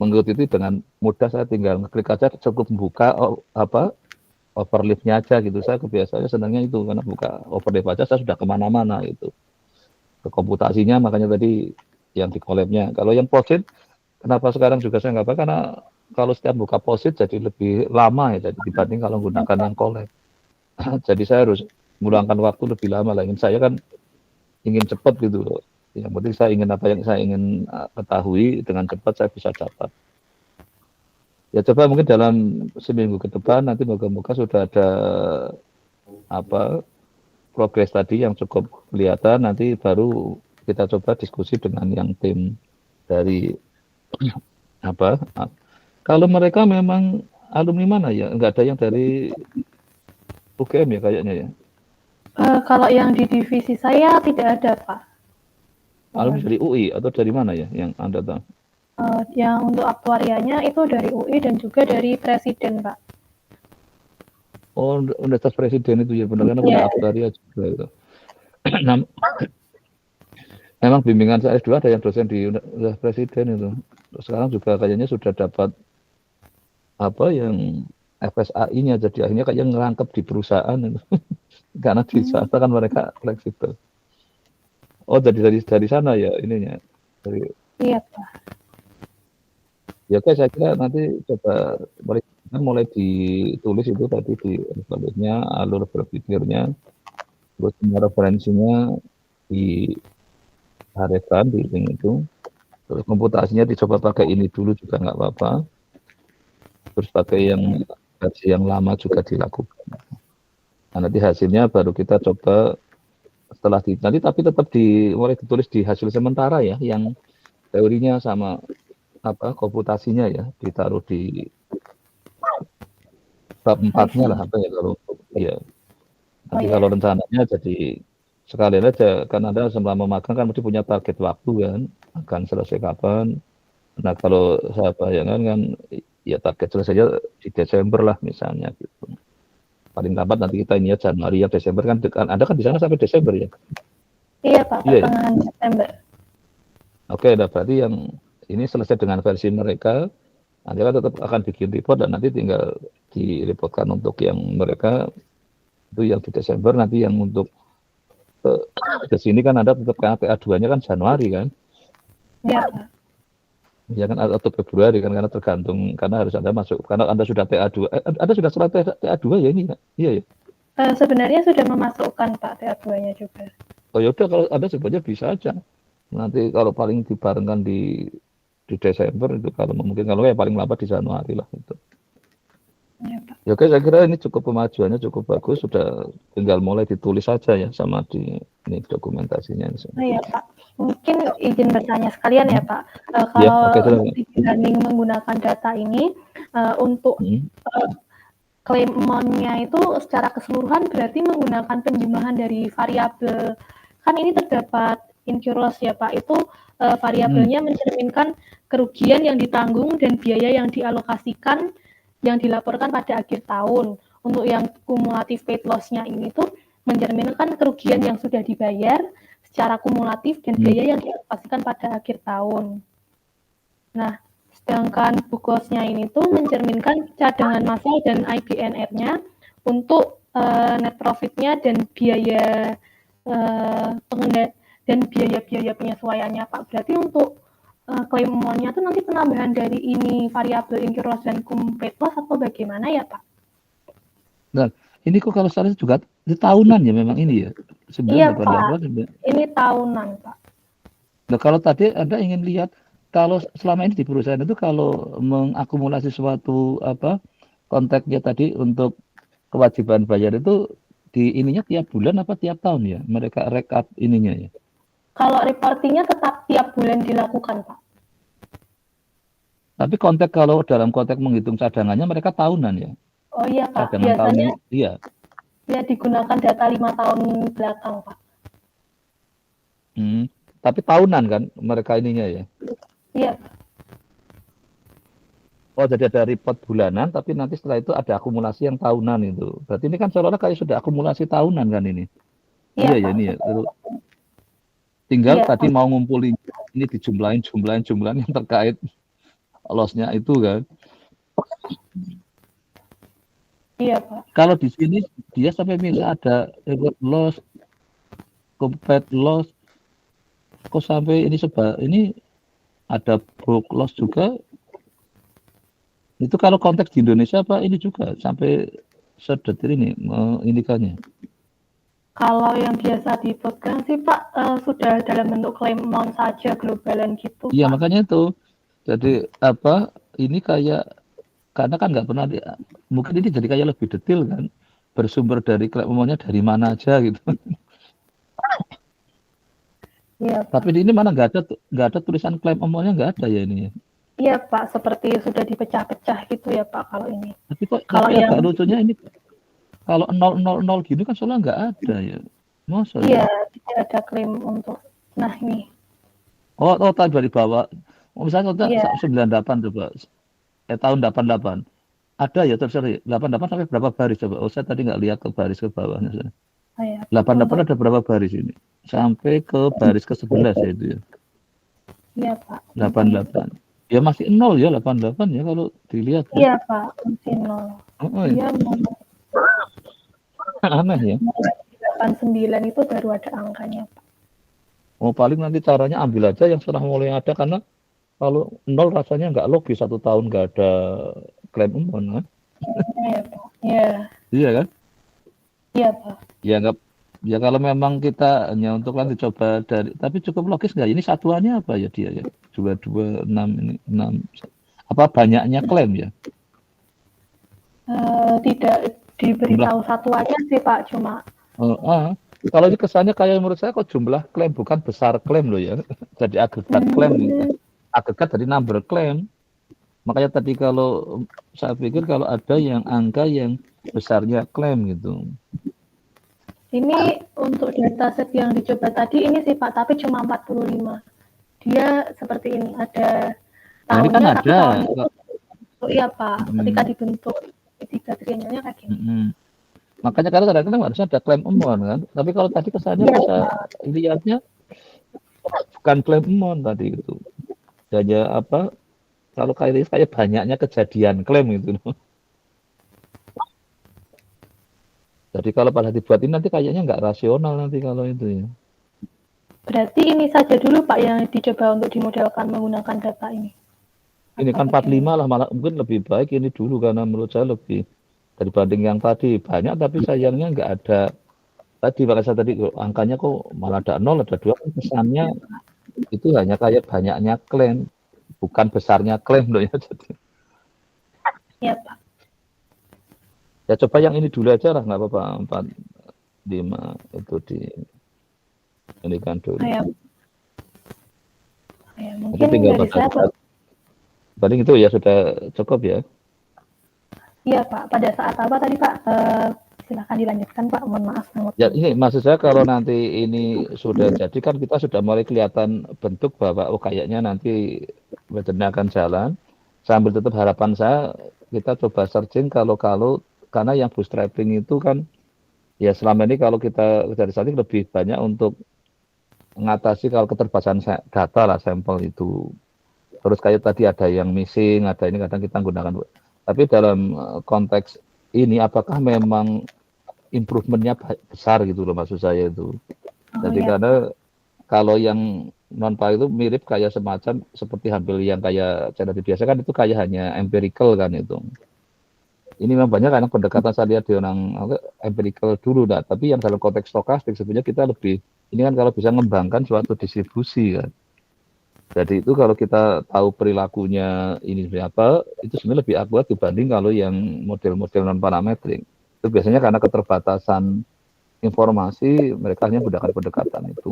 mengikuti dengan mudah saya tinggal ngeklik aja cukup membuka overleaf-nya aja gitu. Saya kebiasaannya senangnya itu karena buka overleaf aja saya sudah kemana-mana itu ke komputasinya, makanya tadi yang di collab-nya. Kalau yang POSIT kenapa sekarang juga saya nggak pakai karena kalau setiap buka POSIT jadi lebih lama ya jadi dibanding kalau menggunakan yang collab. Jadi saya harus meluangkan waktu lebih lama lah. Saya kan ingin cepat gitu loh. Yang penting saya ingin apa yang saya ingin ketahui dengan cepat saya bisa dapat. Ya coba mungkin dalam seminggu ke depan nanti moga-moga sudah ada progres tadi yang cukup kelihatan, nanti baru kita coba diskusi dengan yang tim dari kalau mereka memang alumni mana ya? Enggak ada yang dari UGM ya kayaknya ya? Kalau yang di divisi saya tidak ada, Pak. Alumni dari UI atau dari mana ya yang Anda tahu? Yang untuk aktuarianya itu dari UI dan juga dari Presiden, Pak. Oh, Universitas Presiden itu ya benar, karena punya aktuaria juga itu. Memang bimbingan saya S2 ada yang dosen di Universitas Presiden itu. Sekarang juga kayaknya sudah dapat yang FSAI-nya, jadi akhirnya kayak ngerangkep di perusahaan itu. Karena di swasta kan mereka fleksibel. Oh, dari sana ya ininya. Iya, Pak. Ya oke, saya kira nanti coba mulai ditulis itu tadi di referensinya, alur berpikirnya, terus semua referensinya diharapkan di link itu, terus komputasinya dicoba pakai ini dulu juga nggak apa-apa, terus pakai yang versi yang lama juga dilakukan. Nah, nanti hasilnya baru kita coba setelah nanti tapi tetap mulai ditulis di hasil sementara ya, yang teorinya sama komputasinya ya ditaruh di bab 4-nya lah kalau ya. Nanti kalau rencananya jadi sekalian aja kan Anda selama magang kan mesti punya target waktu kan akan selesai kapan. Nah kalau saya bayangkan kan ya target selesainya di Desember lah misalnya gitu. Paling lambat nanti kita ini ya Januari ya Desember kan Anda kan di sana sampai Desember ya? Iya Pak, pertengahan Desember. Oke, nah berarti yang ini selesai dengan versi mereka, nanti kan tetap akan bikin report dan nanti tinggal direportkan untuk yang mereka itu yang di Desember, nanti yang untuk ke sini kan Anda tetap karena TA2-nya kan Januari kan? Iya Pak. Ya kan atau Februari kan karena tergantung karena harus Anda masuk karena Anda sudah TA2. Anda sudah surat TA2 ya ini ya? Iya ya. Sebenarnya sudah memasukkan Pak TA2-nya juga. Oh ya udah kalau Anda sebenarnya bisa aja. Nanti kalau paling dibarengkan di Desember itu kalau mungkin kalau ya paling lambat di Januari lah itu. Ya, Pak. Ya oke, saya kira ini cukup pemajuannya cukup bagus, sudah tinggal mulai ditulis saja ya sama di ini dokumentasinya. Oh iya Pak, mungkin izin bertanya sekalian ya Pak, kalau e-learning menggunakan data ini untuk klaim amount-nya itu secara keseluruhan berarti menggunakan penjumlahan dari variabel, kan ini terdapat incur loss ya Pak, itu variabelnya mencerminkan kerugian yang ditanggung dan biaya yang dialokasikan yang dilaporkan pada akhir tahun. Untuk yang kumulatif paid loss-nya ini tuh mencerminkan kerugian yang sudah dibayar secara kumulatif dan biaya yang dialokasikan pada akhir tahun. Nah, sedangkan book loss-nya ini tuh mencerminkan cadangan massal dan IBNR-nya untuk net profit-nya dan biaya dan biaya-biaya penyesuaiannya Pak. Berarti untuk klaim amount-nya tuh nanti penambahan dari ini variabel incur loss dan cum paid loss atau bagaimana ya Pak? Nah, ini kok kalau salah juga ini tahunan ya memang ini ya. Iya Pak, 988. ini tahunan Pak. Nah, kalau tadi Anda ingin lihat kalau selama ini di perusahaan itu kalau mengakumulasi suatu kontaknya tadi untuk kewajiban bayar itu di ininya tiap bulan apa tiap tahun ya? Mereka rekap ininya ya. Kalau reportingnya tetap tiap bulan dilakukan Pak. Tapi konteks kalau dalam konteks menghitung cadangannya mereka tahunan ya. Oh iya Pak, Cadangan biasanya tahun ini, iya. Ya digunakan data 5 tahun belakang Pak. Tapi tahunan kan mereka ininya ya. Iya. Oh, jadi ada report bulanan, tapi nanti setelah itu ada akumulasi yang tahunan itu. Berarti ini kan seolah-olah kayak sudah akumulasi tahunan kan ini. Iya ya ini ya. Terus tinggal tadi mau ngumpulin ini dijumlahin yang terkait loss-nya itu kan. Iya Pak. Kalau di sini dia sampai misal ada report loss, compared loss, kok sampai ini ada book loss juga. Itu kalau konteks di Indonesia apa ini juga sampai sedetil ini indikannya. Kalau yang biasa dipegang sih Pak sudah dalam bentuk claim amount saja globalan gitu. Iya Pak. makanya itu. Jadi ini kayak karena kan nggak pernah mungkin ini jadi kayak lebih detail kan bersumber dari claim amount-nya dari mana aja gitu. Iya. Tapi di ini mana nggak ada tulisan claim amount-nya nggak ada ya ini. Iya Pak, seperti sudah dipecah-pecah gitu ya Pak kalau ini. Tapi kok kalau yang agak lucunya ini kalau 000 gini kan soalnya nggak ada ya. Masa iya, tidak ada klaim untuk ini. Oh tadi dari bawah. Misalnya 98 coba. Tahun 88. Ada ya terserah 88 sampai berapa baris coba. Oh saya tadi nggak lihat ke baris ke bawahnya. 88 ada berapa baris ini? Sampai ke baris ke-11 ya itu ya. Iya Pak. 88. Ya masih 0 ya 88 ya kalau dilihat. Iya Pak, masih 0. Iya. Aneh ya. 89 itu baru ada angkanya Pak. Oh paling nanti caranya ambil aja yang sudah mulai ada karena kalau 0 rasanya nggak logis 1 tahun nggak ada klaim amount kan? Iya Pak. Iya. Iya kan? Iya Pak. Ya nggak. Ya kalau memang kita hanya untuk nanti coba dari, tapi cukup logis nggak? Ini satuannya apa ya dia ya? 226 ini 6. Apa banyaknya klaim ya? Tidak diberitahu satuannya sih Pak, cuma. Kalau ini kesannya kayak menurut saya kok jumlah klaim bukan besar klaim loh ya. Jadi agregat klaim gitu. Agregat dari number klaim. Makanya tadi kalau saya pikir kalau ada yang angka yang besarnya klaim gitu. Ini untuk dataset yang dicoba tadi ini sih Pak, tapi cuma 45. Dia seperti ini, ada tahunnya. Ini kan ada. Iya Pak, ketika dibentuk 3 triliunnya kayak gini. Makanya kadang-kadang harusnya ada claim amount kan. Tapi kalau tadi kesannya bisa lihatnya bukan claim amount tadi itu. Hanya kalau kayak banyaknya kejadian klaim gitu. Jadi kalau pada dibuat ini nanti kayaknya nggak rasional nanti kalau itu ya. Berarti ini saja dulu Pak yang dicoba untuk dimodelkan menggunakan data ini. Ini kan 45 lah, malah mungkin lebih baik ini dulu karena menurut saya lebih dibanding yang tadi banyak tapi sayangnya nggak ada tadi makanya saya tadi angkanya kok malah ada 0 ada 2 kesannya itu hanya kayak banyaknya klaim bukan besarnya klaim loh ya. Iya Pak. Ya coba yang ini dulu aja lah, nggak apa-apa 45 itu ini kan dulu. Mungkin dari saya paling itu ya sudah cukup ya. Iya Pak. Pada saat apa tadi Pak? Silakan dilanjutkan Pak, mohon maaf Ya, ini maksud saya kalau nanti ini sudah jadi kan kita sudah mulai kelihatan bentuk bahwa kayaknya nanti metodenya akan jalan. Sambil tetap harapan saya kita coba searching kalau karena yang bootstrapping itu kan ya selama ini kalau kita dari saat ini lebih banyak untuk mengatasi kalau keterbatasan data lah sampel itu. Terus kayak tadi ada yang missing, ada ini kadang kita gunakan. Tapi dalam konteks ini apakah memang improvementnya besar gitu loh maksud saya itu. Jadi karena kalau yang non PA itu mirip kayak semacam seperti hampir yang kayak cara biasa kan itu kayak hanya empirical kan itu. Ini memang banyak karena pendekatan saya lihat di orang empirical dulu, tapi yang dalam konteks stokastik sebenarnya kita lebih ini kan kalau bisa mengembangkan suatu distribusi kan. Jadi itu kalau kita tahu perilakunya ini sebenarnya apa, itu sebenarnya lebih akurat dibanding kalau yang model-model non parametrik. Itu biasanya karena keterbatasan informasi mereka hanya menggunakan pendekatan itu.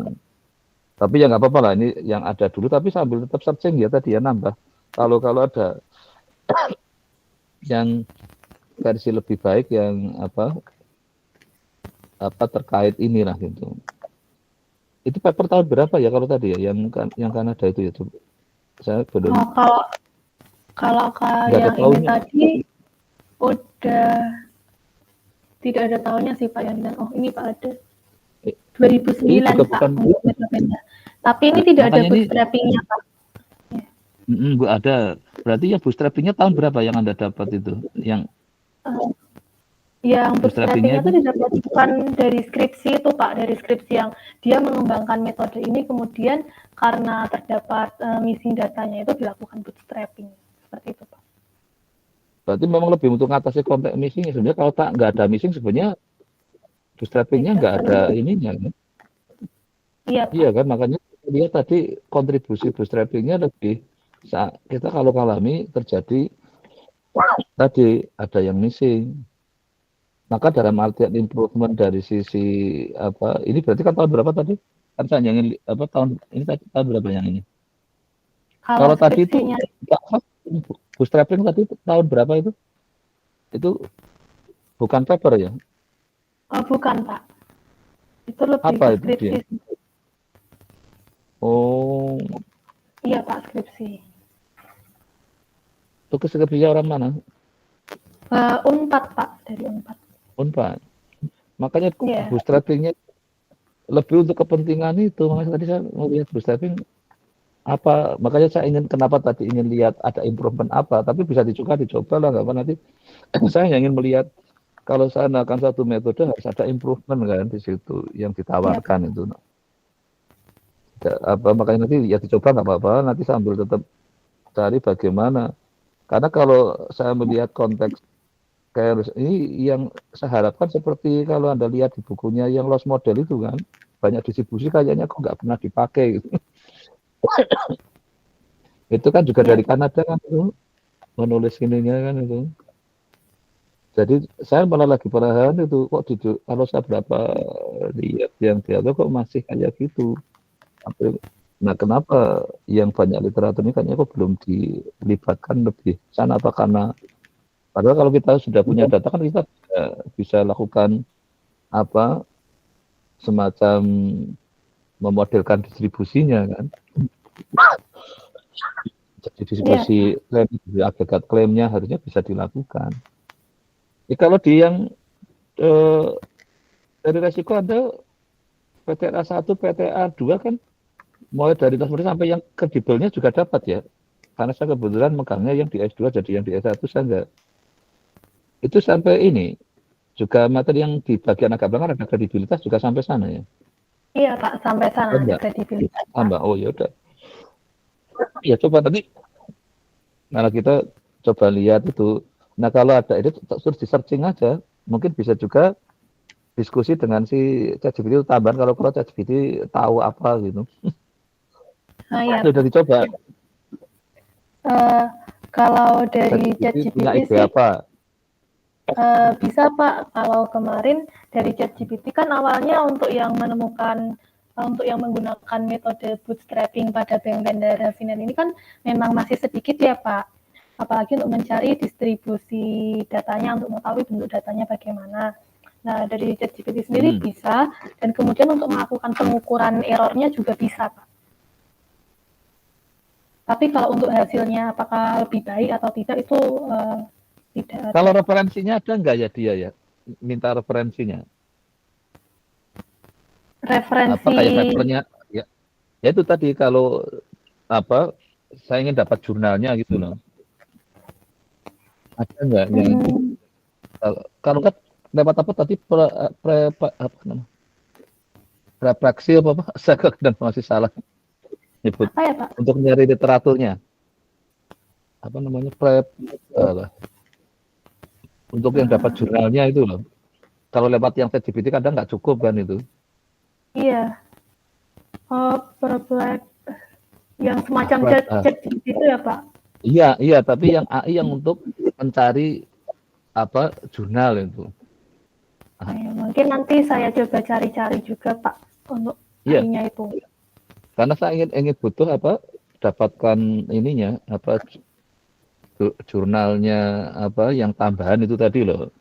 Tapi ya nggak apa-apa lah ini yang ada dulu, tapi sambil tetap searching ya tadi ya nambah. Kalau ada yang versi lebih baik yang apa terkait inilah gitu. Itu paper tahun berapa ya kalau tadi ya yang Kanada itu ya? Saya belum. Kalau yang ini tadi udah tidak ada tahunnya sih Pak yang oh ini Pak ada 2009 Pak metodenya. Tapi ini tidak ada bootstrapping-nya Pak. Bu ada. Berarti ya bootstrapping-nya tahun berapa yang Anda dapat itu? Yang bootstrapping-nya itu didapatkan dari skripsi itu Pak, dari skripsi yang dia mengembangkan metode ini kemudian karena terdapat missing datanya itu dilakukan bootstrapping seperti itu Pak. Berarti memang lebih untuk mengatasi konteks missing sebenarnya kalau nggak ada missing sebenarnya bootstrapping-nya nggak ada ininya kan? Iya kan makanya dia tadi kontribusi bootstrapping-nya lebih kita kalau alami terjadi tadi ada yang missing. Maka dalam artian improvement dari sisi apa ini berarti kan tahun berapa tadi? Kan saya yang tahun ini tadi tahun berapa yang ini? Kalau tadi itu bootstrapping tadi tahun berapa itu? Itu bukan paper ya? Oh, bukan Pak. Itu lebih apa ke itu skripsi. dia? Oh. Iya Pak, skripsi. Itu skripsinya orang mana? Unpad Pak, dari Unpad. Unpad. Makanya bootstrapping-nya lebih untuk kepentingan itu. Makanya tadi saya mau lihat bootstrapping apa, makanya saya kenapa tadi ingin lihat ada improvement apa, tapi bisa dicoba lah, nggak apa nanti. Saya ingin melihat kalau saya melakukan satu metode harus ada improvement kan di situ yang ditawarkan itu. Makanya nanti ya dicoba nggak apa-apa, nanti sambil tetap cari bagaimana. Karena kalau saya melihat konteks kayak ini yang saya harapkan seperti kalau Anda lihat di bukunya yang loss model itu kan banyak distribusi kayaknya kok nggak pernah dipakai gitu. Itu kan juga dari Kanada kan itu menulis ininya kan itu. Jadi saya malah lagi perhatian itu kok kalau saya berapa lihat yang dia kok masih kayak gitu. Nah kenapa yang banyak literatur ini kayaknya kok belum dilibatkan lebih sana apa karena padahal kalau kita sudah punya data kan kita bisa lakukan apa semacam memodelkan distribusinya kan. Jadi distribusi klaim agregat klaimnya harusnya bisa dilakukan. Kalau di yang dari resiko ada PTA 1, PTA 2 kan mulai dari transformasi sampai yang kredibelnya juga dapat ya. Karena saya kebetulan megangnya yang di S2 jadi yang di S1 saya enggak. Itu sampai ini juga materi yang di bagian agak belakang ada kredibilitas juga sampai sana ya. Iya Pak, sampai sana ada kredibilitas. Oh ya udah. Ya coba tadi karena kita coba lihat itu. Nah kalau ada itu terus di searching aja, mungkin bisa juga diskusi dengan si ChatGPT itu tambahan kalau ChatGPT tahu apa gitu. Sudah dicoba. Kalau dari ChatGPT sih apa? bisa Pak. Kalau kemarin dari ChatGPT kan awalnya untuk yang menggunakan metode bootstrapping pada bank bandara Finan ini kan memang masih sedikit ya Pak. Apalagi untuk mencari distribusi datanya untuk mengetahui bentuk datanya bagaimana. Nah, dari ChatGPT sendiri bisa, dan kemudian untuk melakukan pengukuran errornya juga bisa, Pak. Tapi kalau untuk hasilnya apakah lebih baik atau tidak itu tidak ada. Kalau referensinya ada nggak ya dia ya? Minta referensinya. Apa Referensi kayak papernya? Ya, ya itu tadi kalau apa saya ingin dapat jurnalnya gitu loh. Ada nggak yang itu? Kalau kan lewat apa tadi apa namanya? Refraksi apa? Saya kadang masih salah nyebut. apa ya, Pak? Untuk nyari literaturnya. Apa namanya? Untuk yang dapat jurnalnya itu loh. Kalau lewat yang ChatGPT kadang nggak cukup kan itu. Iya. Perplex yang semacam ChatGPT itu ya, Pak? Iya, tapi yang AI yang untuk mencari apa jurnal itu. Mungkin nanti saya coba cari-cari juga, Pak, untuk AI-nya itu. Karena saya ingin butuh apa dapatkan ininya apa jurnalnya apa yang tambahan itu tadi loh.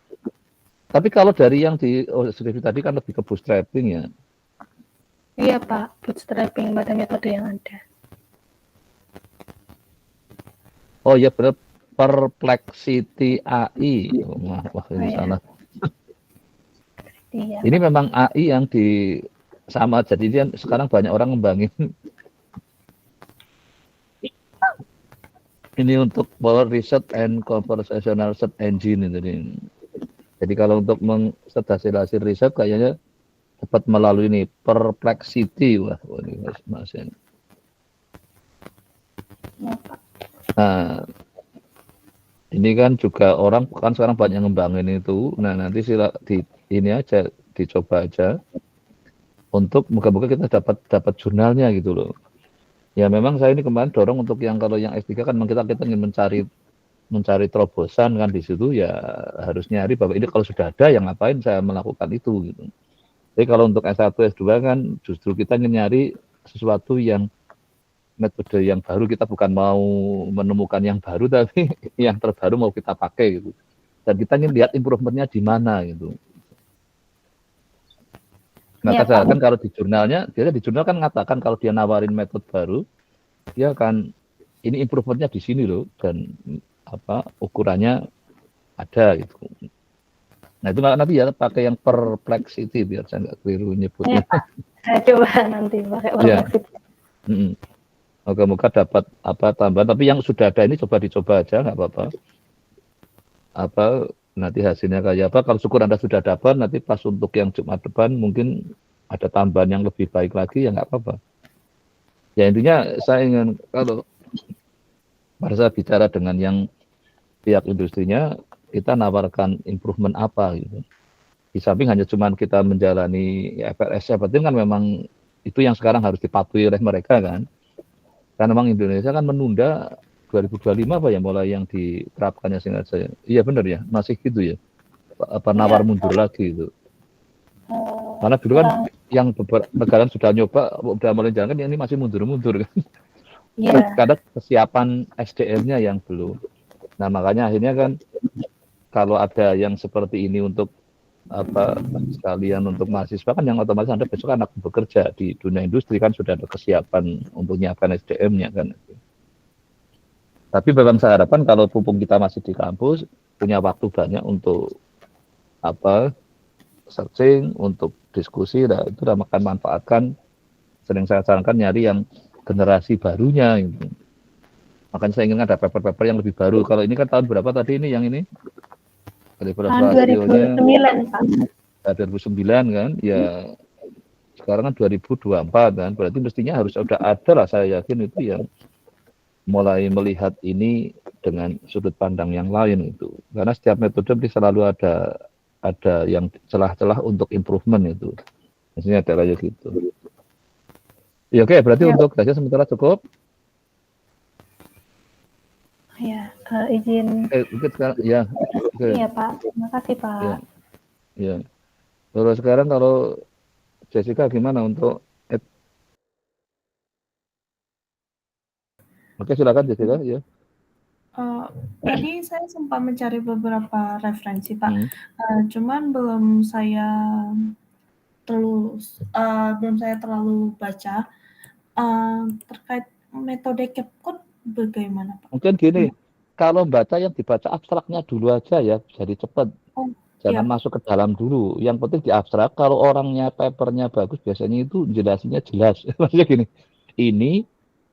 Tapi kalau dari yang di skripsi tadi kan lebih ke bootstrapping ya. Iya, Pak, bootstrapping pada metode yang ada. Oh ya benar, Perplexity AI. Wah ini salah. Iya, Ini Pak. memang AI yang di sama, jadi dia sekarang banyak orang ngembangin ini untuk Power Research and Conversational Search Engine itu. Jadi kalau untuk hasil riset kayaknya dapat melalui ini Perplexity. Wah ini Mas. Nah, ini kan juga orang kan sekarang banyak ngembangin itu. Nah, nanti ini aja dicoba aja untuk moga-moga kita dapat jurnalnya gitu loh. Ya memang saya ini kemarin dorong untuk yang kalau yang S3 kan kita ingin mencari terobosan kan di situ ya harus nyari bahwa ini kalau sudah ada yang ngapain saya melakukan itu gitu. Jadi kalau untuk S1 S2 kan justru kita ingin nyari sesuatu yang metode yang baru, kita bukan mau menemukan yang baru tapi yang terbaru mau kita pakai gitu. Dan kita ingin lihat improvementnya di mana gitu. Maka saya kan kalau di jurnalnya, dia di jurnal kan mengatakan kalau dia nawarin metode baru, dia akan ini improvementnya di sini loh dan apa ukurannya ada gitu. Nah itu nanti ya pakai yang Perplexity biar saya nggak keliru nyebutnya. Iya, Pak. Saya coba nanti pakai Perplexity. Ya. Moga-moga dapat apa tambahan. Tapi yang sudah ada ini dicoba aja nggak apa-apa. Apa nanti hasilnya kayak apa? Kalau syukur Anda sudah dapat, nanti pas untuk yang Jumat depan mungkin ada tambahan yang lebih baik lagi ya nggak apa-apa. Ya intinya saya ingin kalau pada saat bicara dengan yang pihak industrinya, kita nawarkan improvement apa gitu. Di samping hanya cuma kita menjalani FRS, penting kan memang itu yang sekarang harus dipatuhi oleh mereka kan. Karena memang Indonesia kan menunda 2025 apa ya mulai yang diterapkannya seingat saya. Iya benar ya, masih gitu ya. Apa nawar mundur lagi itu. Karena dulu kan yang beberapa negara sudah nyoba, sudah mulai jalan kan ini masih mundur-mundur kan. Karena kesiapan SDM-nya yang belum. Nah makanya akhirnya kan kalau ada yang seperti ini untuk apa sekalian untuk mahasiswa kan yang otomatis Anda besok anak bekerja di dunia industri kan sudah ada kesiapan untuk menyiapkan SDM-nya kan. Tapi memang saya harapkan kalau pupung kita masih di kampus punya waktu banyak untuk apa searching, untuk diskusi, nah itu akan manfaatkan. Sering saya sarankan nyari yang generasi barunya gitu. Makanya saya ingin ada paper-paper yang lebih baru. Kalau ini kan tahun berapa tadi ini yang ini? Tahun 2009, Pak. 2009 kan, ya sekarang kan 2024 kan, berarti mestinya harus sudah ada lah saya yakin itu yang mulai melihat ini dengan sudut pandang yang lain itu. Karena setiap metode selalu ada yang celah-celah untuk improvement itu. Maksudnya ada kayak gitu. Ya oke, berarti untuk saja sementara cukup. Ya, izin. Ya. Iya Pak, terima kasih Pak. Ya. Terus sekarang kalau Jessica gimana untuk Oke, silakan Jessica ya. Tadi saya sempat mencari beberapa referensi, Pak. Hmm. Cuman belum saya terlalu baca terkait metode CAPCODE bagaimana, Pak? Mungkin gini, kalau baca yang dibaca abstraknya dulu aja ya, jadi cepat. Oh, Jangan iya. masuk ke dalam dulu. Yang penting di abstrak. Kalau orangnya papernya bagus, biasanya itu jelasinnya jelas. Maksudnya gini, ini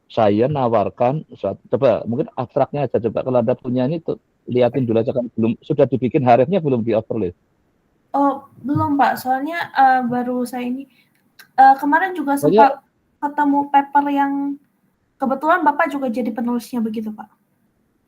saya nawarkan coba mungkin abstraknya aja coba kalau Anda punya ini tuh liatin dulu aja kan belum sudah dibikin harifnya belum di overlay. Oh, belum, Pak. Soalnya baru saya ini kemarin juga Oh ya, sempat ketemu paper yang kebetulan Bapak juga jadi penulisnya begitu, Pak.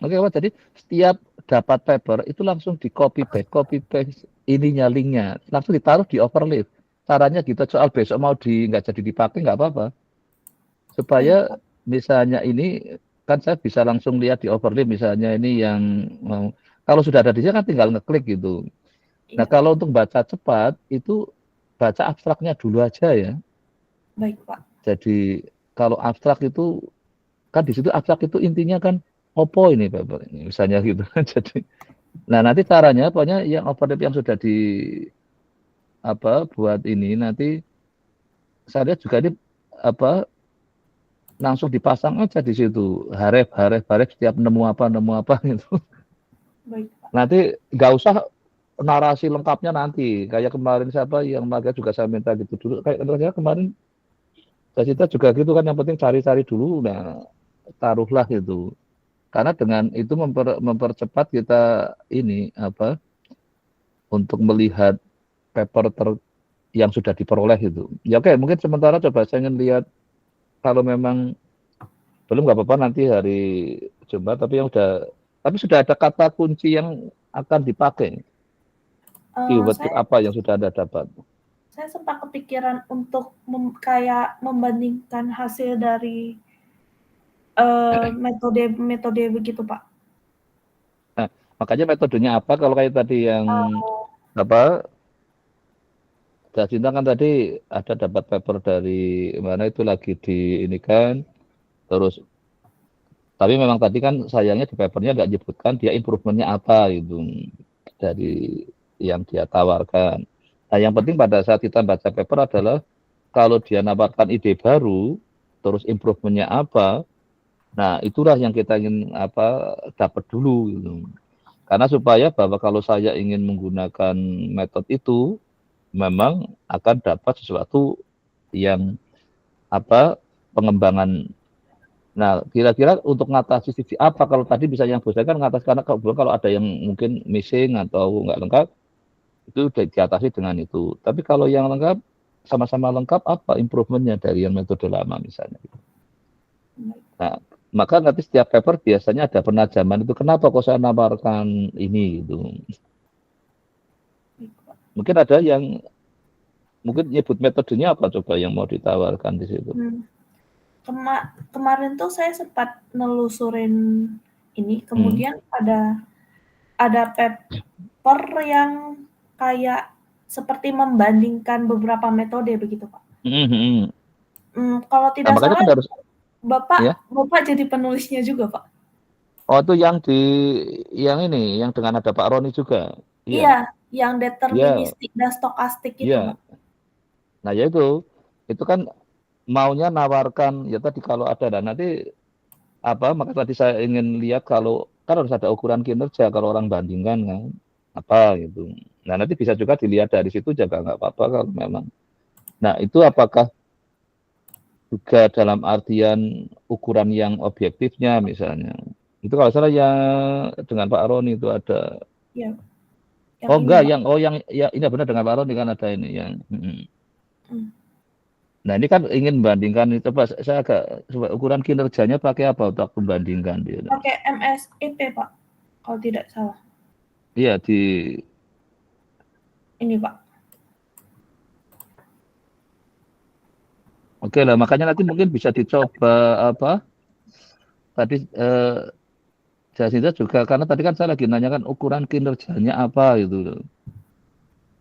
oke Pak. Jadi setiap dapat paper itu langsung di copy paste ininya linknya langsung ditaruh di overlay. Caranya gitu soal besok mau nggak jadi dipakai nggak apa-apa. Baik, Supaya Pak. misalnya ini kan saya bisa langsung lihat di overlay misalnya ini yang kalau sudah ada di sini kan tinggal ngeklik gitu. Nah, Iya, kalau untuk baca cepat itu baca abstraknya dulu aja ya. baik, Pak. Jadi kalau abstrak itu kan di situ abstrak itu intinya kan opo ini paper ini misalnya gitu. Jadi nah nanti caranya pokoknya yang overlap yang sudah di buat ini nanti saya lihat juga ini apa langsung dipasang aja di situ haref setiap nemu apa gitu. Baik, Pak. Nanti nggak usah narasi lengkapnya nanti kayak kemarin siapa yang maga juga saya minta gitu dulu kayak kemarin kita juga gitu kan yang penting cari-cari dulu nah taruhlah gitu karena dengan itu mempercepat kita ini untuk melihat paper yang sudah diperoleh itu ya oke mungkin sementara coba saya ingin lihat kalau memang belum nggak apa-apa nanti hari coba tapi sudah ada kata kunci yang akan dipakai keyword Saya apa yang sudah Anda dapat. saya sempat kepikiran untuk kayak membandingkan hasil dari metode-metode begitu, Pak. Nah, makanya metodenya apa kalau kayak tadi yang Uh, apa Cinta kan tadi ada dapat paper dari mana itu lagi di ini kan terus tapi memang tadi kan sayangnya di papernya nggak nyebutkan dia improvementnya apa gitu dari yang dia tawarkan. Nah yang penting pada saat kita baca paper adalah kalau dia nawarkan ide baru terus improvementnya apa, nah itulah yang kita ingin dapat dulu gitu. Karena supaya bahwa kalau saya ingin menggunakan metode itu memang akan dapat sesuatu yang pengembangan. Nah, kira-kira untuk ngatasi sisi apa kalau tadi bisa yang bosan kan ngatasi karena kalau ada yang mungkin missing atau nggak lengkap itu diatasi dengan itu. Tapi kalau yang lengkap sama-sama lengkap apa improvementnya dari yang metode lama misalnya. Nah, maka nanti setiap paper biasanya ada penajaman itu kenapa kok saya nawarkan ini gitu. Mungkin ada yang mungkin nyebut metodenya apa coba yang mau ditawarkan di situ. Kemarin tuh saya sempat nelusurin ini, kemudian ada paper yang kayak seperti membandingkan beberapa metode begitu, Pak. Kalau tidak makanya salah, kan harus, Bapak jadi penulisnya juga, Pak. Oh itu yang ini, yang dengan ada Pak Roni juga. Iya, yang deterministik dan stokastik itu, Pak. Nah ya itu kan maunya nawarkan ya tadi kalau ada dan nanti maka tadi saya ingin lihat kalau kan harus ada ukuran kinerja kalau orang bandingkan kan apa gitu. Nah nanti bisa juga dilihat dari situ juga nggak apa-apa kalau memang. Nah itu apakah juga dalam artian ukuran yang objektifnya misalnya. Itu kalau salah ya dengan Pak Roni itu ada. Ya. Enggak, yang ini benar dengan Pak Roni kan ada ini yang. Nah ini kan ingin membandingkan coba saya agak ukuran kinerjanya pakai apa untuk membandingkan dia? Pakai MSEP Pak, kalau tidak salah. Iya di ini Pak. Oke lah makanya nanti mungkin bisa dicoba tadi Jasinta juga karena tadi kan saya lagi nanyakan ukuran kinerjanya apa gitu.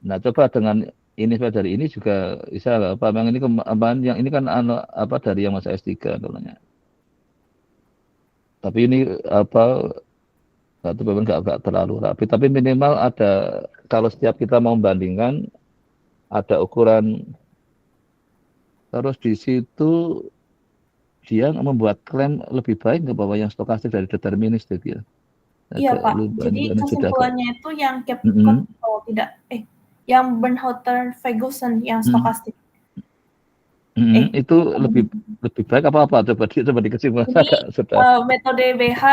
Nah coba dengan ini dari ini juga bisa memang ini yang ini kan dari yang masa S3 katanya. Tapi ini Itu memang nggak terlalu rapi, tapi minimal ada, kalau setiap kita mau membandingkan ada ukuran, terus di situ dia membuat klaim lebih baik nggak bahwa yang stokastik dari deterministik ya. Iya Agak Pak, lupa jadi ini karena sudah agak. kesimpulannya itu yang Mm-mm. Capcom kalau tidak, yang Bernhauter-Ferguson yang Mm. stokastik. Itu lebih baik apa coba dikesimpulan Ini agak sudah. metode BH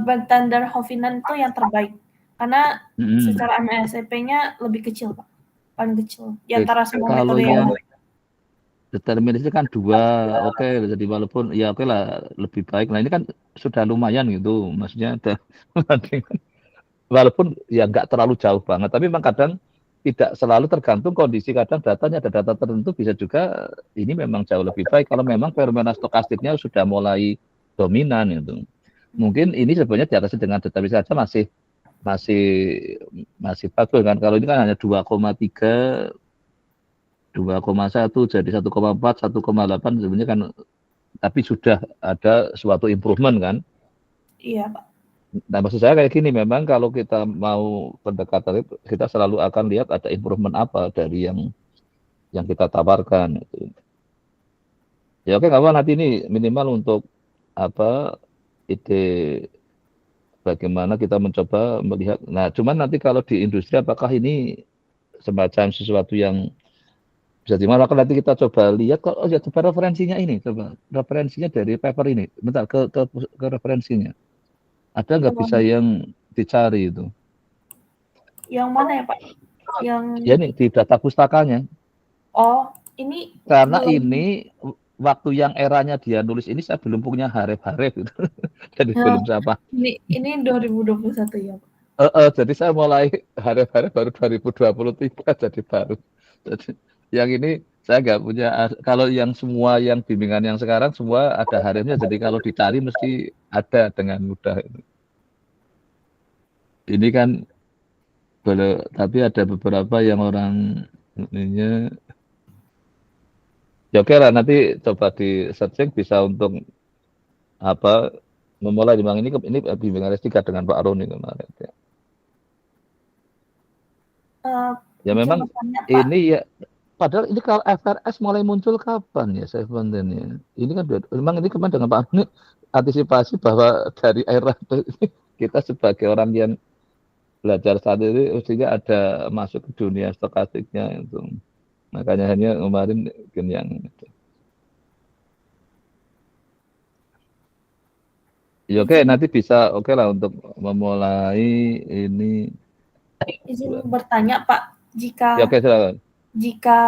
Bertander Hovinan itu yang terbaik karena secara MSEP-nya lebih kecil Pak, paling kecil di antara semua Kalau metode yang yang lain. deterministik kan 2, oke, jadi walaupun ya oke lah lebih baik. Nah ini kan sudah lumayan gitu, maksudnya ada walaupun ya nggak terlalu jauh banget, tapi memang kadang tidak selalu tergantung kondisi, kadang datanya ada data tertentu bisa juga ini memang jauh lebih baik kalau memang fenomena stokastiknya sudah mulai dominan itu. Mungkin ini sebenarnya di atasnya dengan determinis saja masih bagus kan. Kalau ini kan hanya 2,3, 2,1 jadi 1,4, 1,8 sebenarnya kan, tapi sudah ada suatu improvement kan. Iya Pak. Nah, maksud saya kayak gini, memang kalau kita mau pendekatan itu, kita selalu akan lihat ada improvement apa dari yang kita tawarkan. Itu. Ya oke, nggak apa, nanti ini minimal untuk apa ide bagaimana kita mencoba melihat. Nah, cuman nanti kalau di industri apakah ini semacam sesuatu yang bisa dimana, nanti kita coba lihat kalau ya coba referensinya ini, coba referensinya dari paper ini. Bentar ke referensinya. Ada nggak bisa yang dicari itu? Yang mana ya Pak? Yang Ya ini di data pustakanya. ini Karena belum. ini waktu yang eranya dia nulis ini saya belum punya haref gitu. Jadi belum siapa. Ini 2021 ya Pak. Jadi saya mulai haref baru 2023 jadi baru. Jadi yang ini saya nggak punya. Kalau yang semua yang bimbingan yang sekarang semua ada harefnya. Jadi kalau dicari mesti ada dengan mudah. Ini kan boleh, tapi ada beberapa yang orang ininya. Ya oke lah, nanti coba di searching bisa untuk apa memulai memang ini bimbingan S3 dengan Pak Roni kemarin ya. Ya memang ini ya, padahal ini kalau FRS mulai muncul kapan ya saya ini. Ini kan memang ini kemarin dengan Pak Roni antisipasi bahwa dari era kita sebagai orang yang belajar saat ini mestinya ada masuk ke dunia stokastiknya itu. Makanya hanya kemarin yang itu. Ya oke, nanti bisa oke lah untuk memulai ini. Izin bertanya Pak, jika Ya oke, silakan. Jika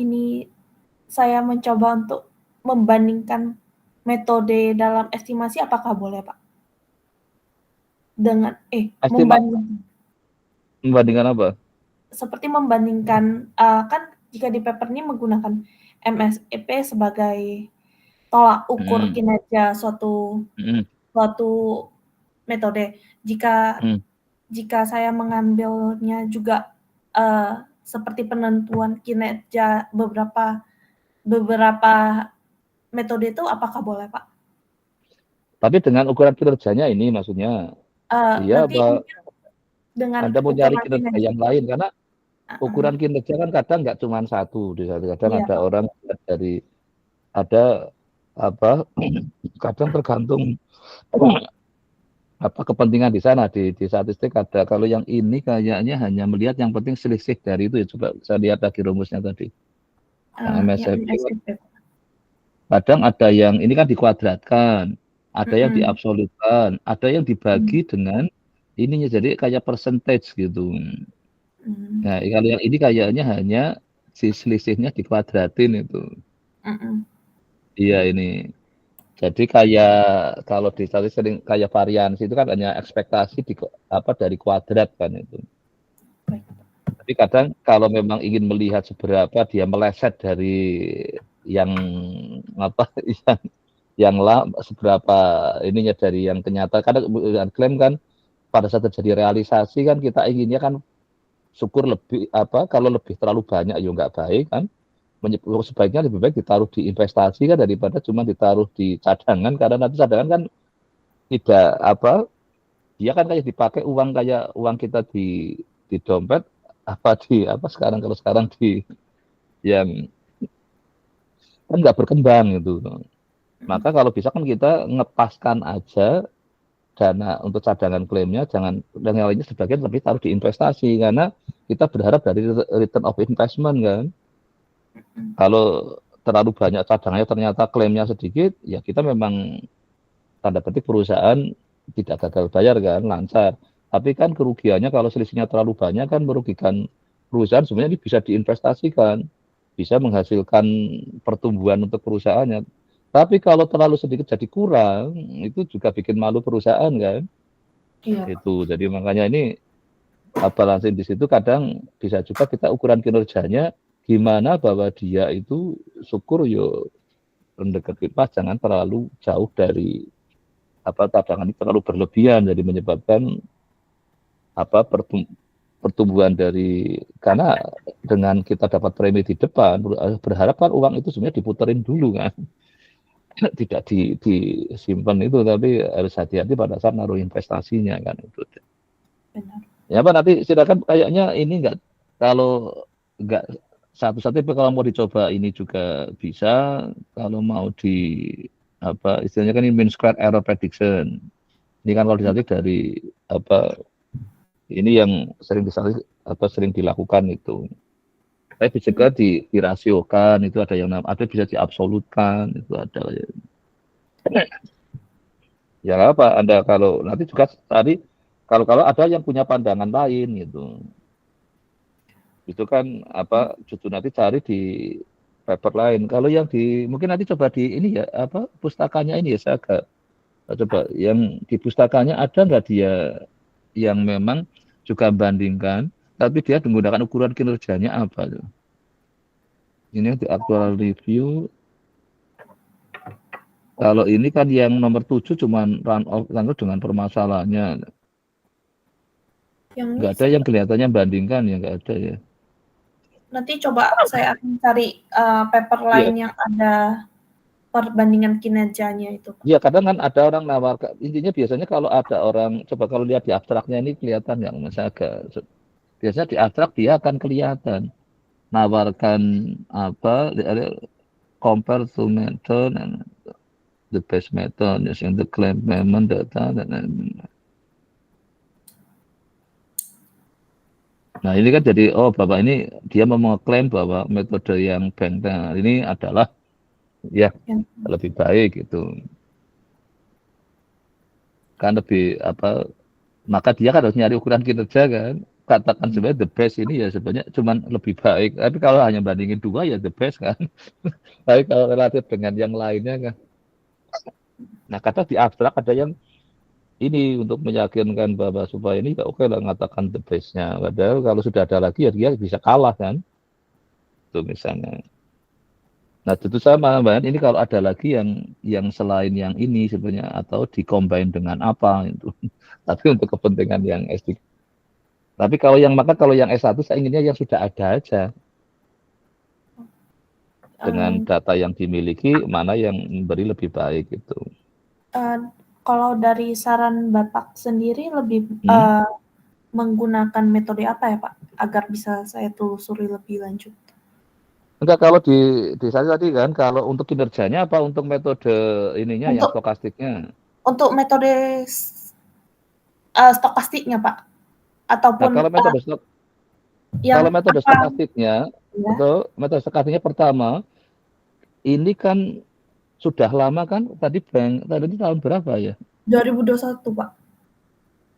ini saya mencoba untuk membandingkan metode dalam estimasi, apakah boleh Pak? Dengan membandingkan apa? Seperti membandingkan kan jika di paper ini menggunakan MSEP sebagai tolak ukur kinerja suatu metode. Jika saya mengambilnya juga seperti penentuan kinerja beberapa metode itu, apakah boleh Pak? Tapi dengan ukuran kinerjanya ini maksudnya, iya apa dengan Anda mau nyari kinerja yang lain, karena ukuran kinerja kan kadang nggak cuma satu, kadang ada orang dari ada apa kadang tergantung apa kepentingan di sana di statistik ada. Kalau yang ini kayaknya hanya melihat yang penting selisih dari itu ya. Coba saya lihat lagi rumusnya tadi. MSFP. Kadang ada yang ini kan dikuadratkan, ada yang diabsolutkan, ada yang dibagi dengan ininya jadi kayak percentage gitu. Nah, kalau yang ini kayaknya hanya si selisihnya dikuadratin itu. Iya ini. Jadi kayak kalau di statistik sering kayak variansi itu kan hanya ekspektasi dari kuadrat kan itu. Tapi kadang kalau memang ingin melihat seberapa dia meleset dari yang seberapa ininya dari yang kenyataan. Kadang klaim kan pada saat terjadi realisasi kan kita inginnya kan syukur lebih kalau lebih terlalu banyak ya nggak baik kan. Sebaiknya lebih baik ditaruh di investasi kan daripada cuma ditaruh di cadangan, karena nanti cadangan kan tidak dia kan kayak dipakai uang kayak uang kita di dompet apa sekarang kalau sekarang di yang kan nggak berkembang gitu. Maka kalau bisa kan kita ngepaskan aja dana untuk cadangan klaimnya, jangan dan yang lainnya sebagian lebih taruh di investasi karena kita berharap dari return of investment kan. Kalau terlalu banyak cadangannya ternyata klaimnya sedikit, ya kita memang tanda petik perusahaan tidak gagal bayar kan, lancar. Tapi kan kerugiannya kalau selisihnya terlalu banyak kan merugikan perusahaan, sebenarnya ini bisa diinvestasikan, bisa menghasilkan pertumbuhan untuk perusahaannya. Tapi kalau terlalu sedikit jadi kurang, itu juga bikin malu perusahaan kan. Iya. Itu. Jadi makanya ini balancing di situ kadang bisa juga kita ukuran kinerjanya gimana bahwa dia itu syukur yo mendekati pas jangan terlalu jauh dari cadangan ini terlalu berlebihan jadi menyebabkan pertumbuhan dari karena dengan kita dapat premi di depan berharap kan uang itu sebenarnya diputerin dulu kan tidak disimpan itu tapi harus hati-hati pada saat naruh investasinya kan itu. Benar. Ya Pak nanti silakan kayaknya ini enggak kalau enggak satu-satu kalau mau dicoba ini juga bisa kalau mau di istilahnya kan ini mean square error prediction. Ini kan kalau dilatih dari ini yang sering dilakukan itu. Tapi bisa juga dirasiokan itu ada yang ada bisa diabsolutkan itu ada. Ya apa Anda kalau nanti juga tadi kalau ada yang punya pandangan lain gitu. Itu kan justru nanti cari di paper lain. Kalau yang mungkin nanti coba di ini ya pustakanya ini ya saya agak coba yang di pustakanya ada nggak dia yang memang juga bandingkan tapi dia menggunakan ukuran kinerjanya apa tuh. Ini di actual review. Kalau ini kan yang nomor 7 cuman run off dengan permasalahannya. Nggak ada yang kelihatannya bandingkan ya nggak ada ya. Nanti coba saya akan cari paper lain yang ada perbandingan kinerjanya itu. Iya kadang kan ada orang nawarkan intinya biasanya kalau ada orang coba kalau lihat di abstraknya ini kelihatan yang misalnya biasanya di abstrak dia akan kelihatan nawarkan compare to method and the best method using the claim payment data dan nah ini kan jadi Bapak ini dia mau mengklaim bahwa metode yang bank ini adalah ya lebih baik gitu kan lebih maka dia kan harus nyari ukuran kinerja kan katakan sebenarnya the best ini ya sebenarnya cuman lebih baik tapi kalau hanya bandingin dua ya the best kan tapi kalau relatif dengan yang lainnya kan nah kata di abstrak ada yang ini untuk meyakinkan bahwa supaya ini ya oke lah mengatakan the best-nya padahal kalau sudah ada lagi ya dia bisa kalah kan itu misalnya. Nah, itu sama, Mbak. Ini kalau ada lagi yang selain yang ini sebenarnya atau dikombin dengan apa itu. Tapi untuk kepentingan yang S3. Tapi kalau yang S1 saya inginnya yang sudah ada aja. Dengan data yang dimiliki mana yang memberi lebih baik itu. Kalau dari saran Bapak sendiri lebih menggunakan metode apa ya, Pak? Agar bisa saya telusuri lebih lanjut. Enggak, kalau di saya tadi kan, kalau untuk kinerjanya apa untuk metode ininya yang stokastiknya? Untuk metode stokastiknya, Pak. Ataupun kalau metode stokastiknya, untuk metode stokastiknya pertama, ini kan sudah lama kan, tadi tahun berapa ya? 2021, Pak.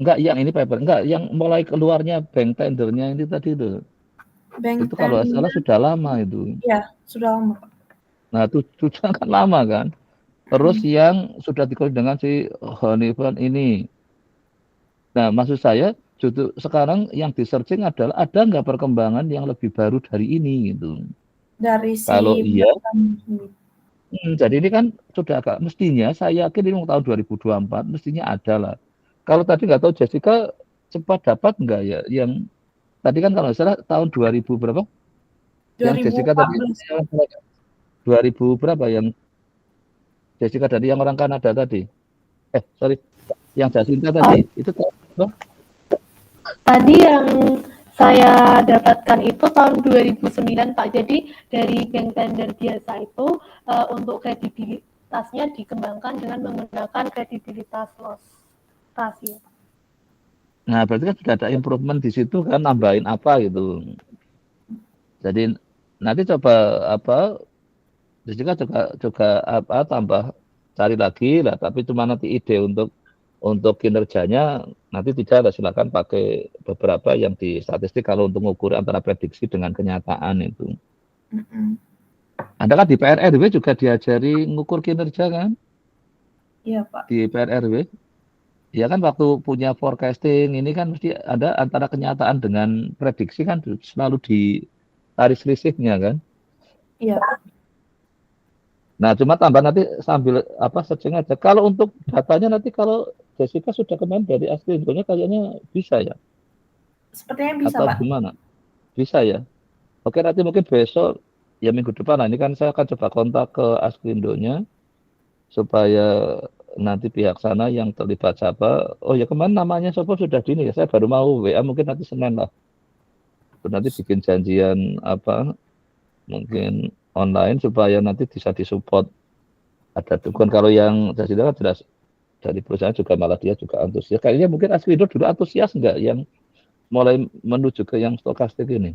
Enggak, yang ini paper, enggak, yang mulai keluarnya bank tendernya ini tadi itu. Itu kalau salah sudah lama itu. Iya, sudah lama, Pak. Nah, itu sudah kan lama kan. Terus yang sudah dikoordinasi dengan si Honeyfund ini. Nah, maksud saya justru sekarang yang di searching adalah ada nggak perkembangan yang lebih baru dari ini gitu. Dari si kalau iya, jadi ini kan sudah agak mestinya saya yakin ini tahun 2024 mestinya ada lah. Kalau tadi nggak tahu Jessica cepat dapat nggak ya yang tadi kan kalau salah tahun 2000 berapa? 2014. Yang Jessica tadi 2000 berapa yang Jessica tadi yang orang Kanada tadi? Sorry, Yang Jacinta tadi itu apa? Tadi yang saya dapatkan itu tahun 2009 Pak. Jadi dari bank tender biasa itu untuk kredibilitasnya dikembangkan dengan menggunakan kredibilitas loss ratio. Nah, berarti kan sudah ada improvement di situ kan, nambahin apa gitu. Jadi nanti coba apa, Jessica juga apa tambah cari lagi lah, tapi cuma nanti ide untuk kinerjanya nanti tidak, silakan pakai beberapa yang di statistik kalau untuk mengukur antara prediksi dengan kenyataan itu. Anda kan di PRRW juga diajari mengukur kinerja kan? Iya, Pak. Di PRRW. Ya kan waktu punya forecasting ini kan mesti ada antara kenyataan dengan prediksi kan selalu ditarik selisihnya kan. Iya. Nah, cuma tambah nanti sambil apa searching aja. Kalau untuk datanya nanti kalau Jessica sudah kemarin dari Aslindo-nya kayaknya bisa ya? Sepertinya bisa, Atau Pak. gimana? Bisa ya? Oke, nanti mungkin besok ya minggu depan. Nah, ini kan saya akan coba kontak ke Aslindo-nya supaya nanti pihak sana yang terlibat siapa. Oh ya kemarin namanya siapa sudah di ini ya. Saya baru mau WA mungkin nanti Senin lah. Nanti bikin janjian apa mungkin online supaya nanti bisa disupport. Ada dukungan kalau yang Jessica kan jelas dari perusahaan juga malah dia juga antusias. Kayaknya mungkin Aswindo dulu antusias enggak yang mulai menuju ke yang stokastik ini?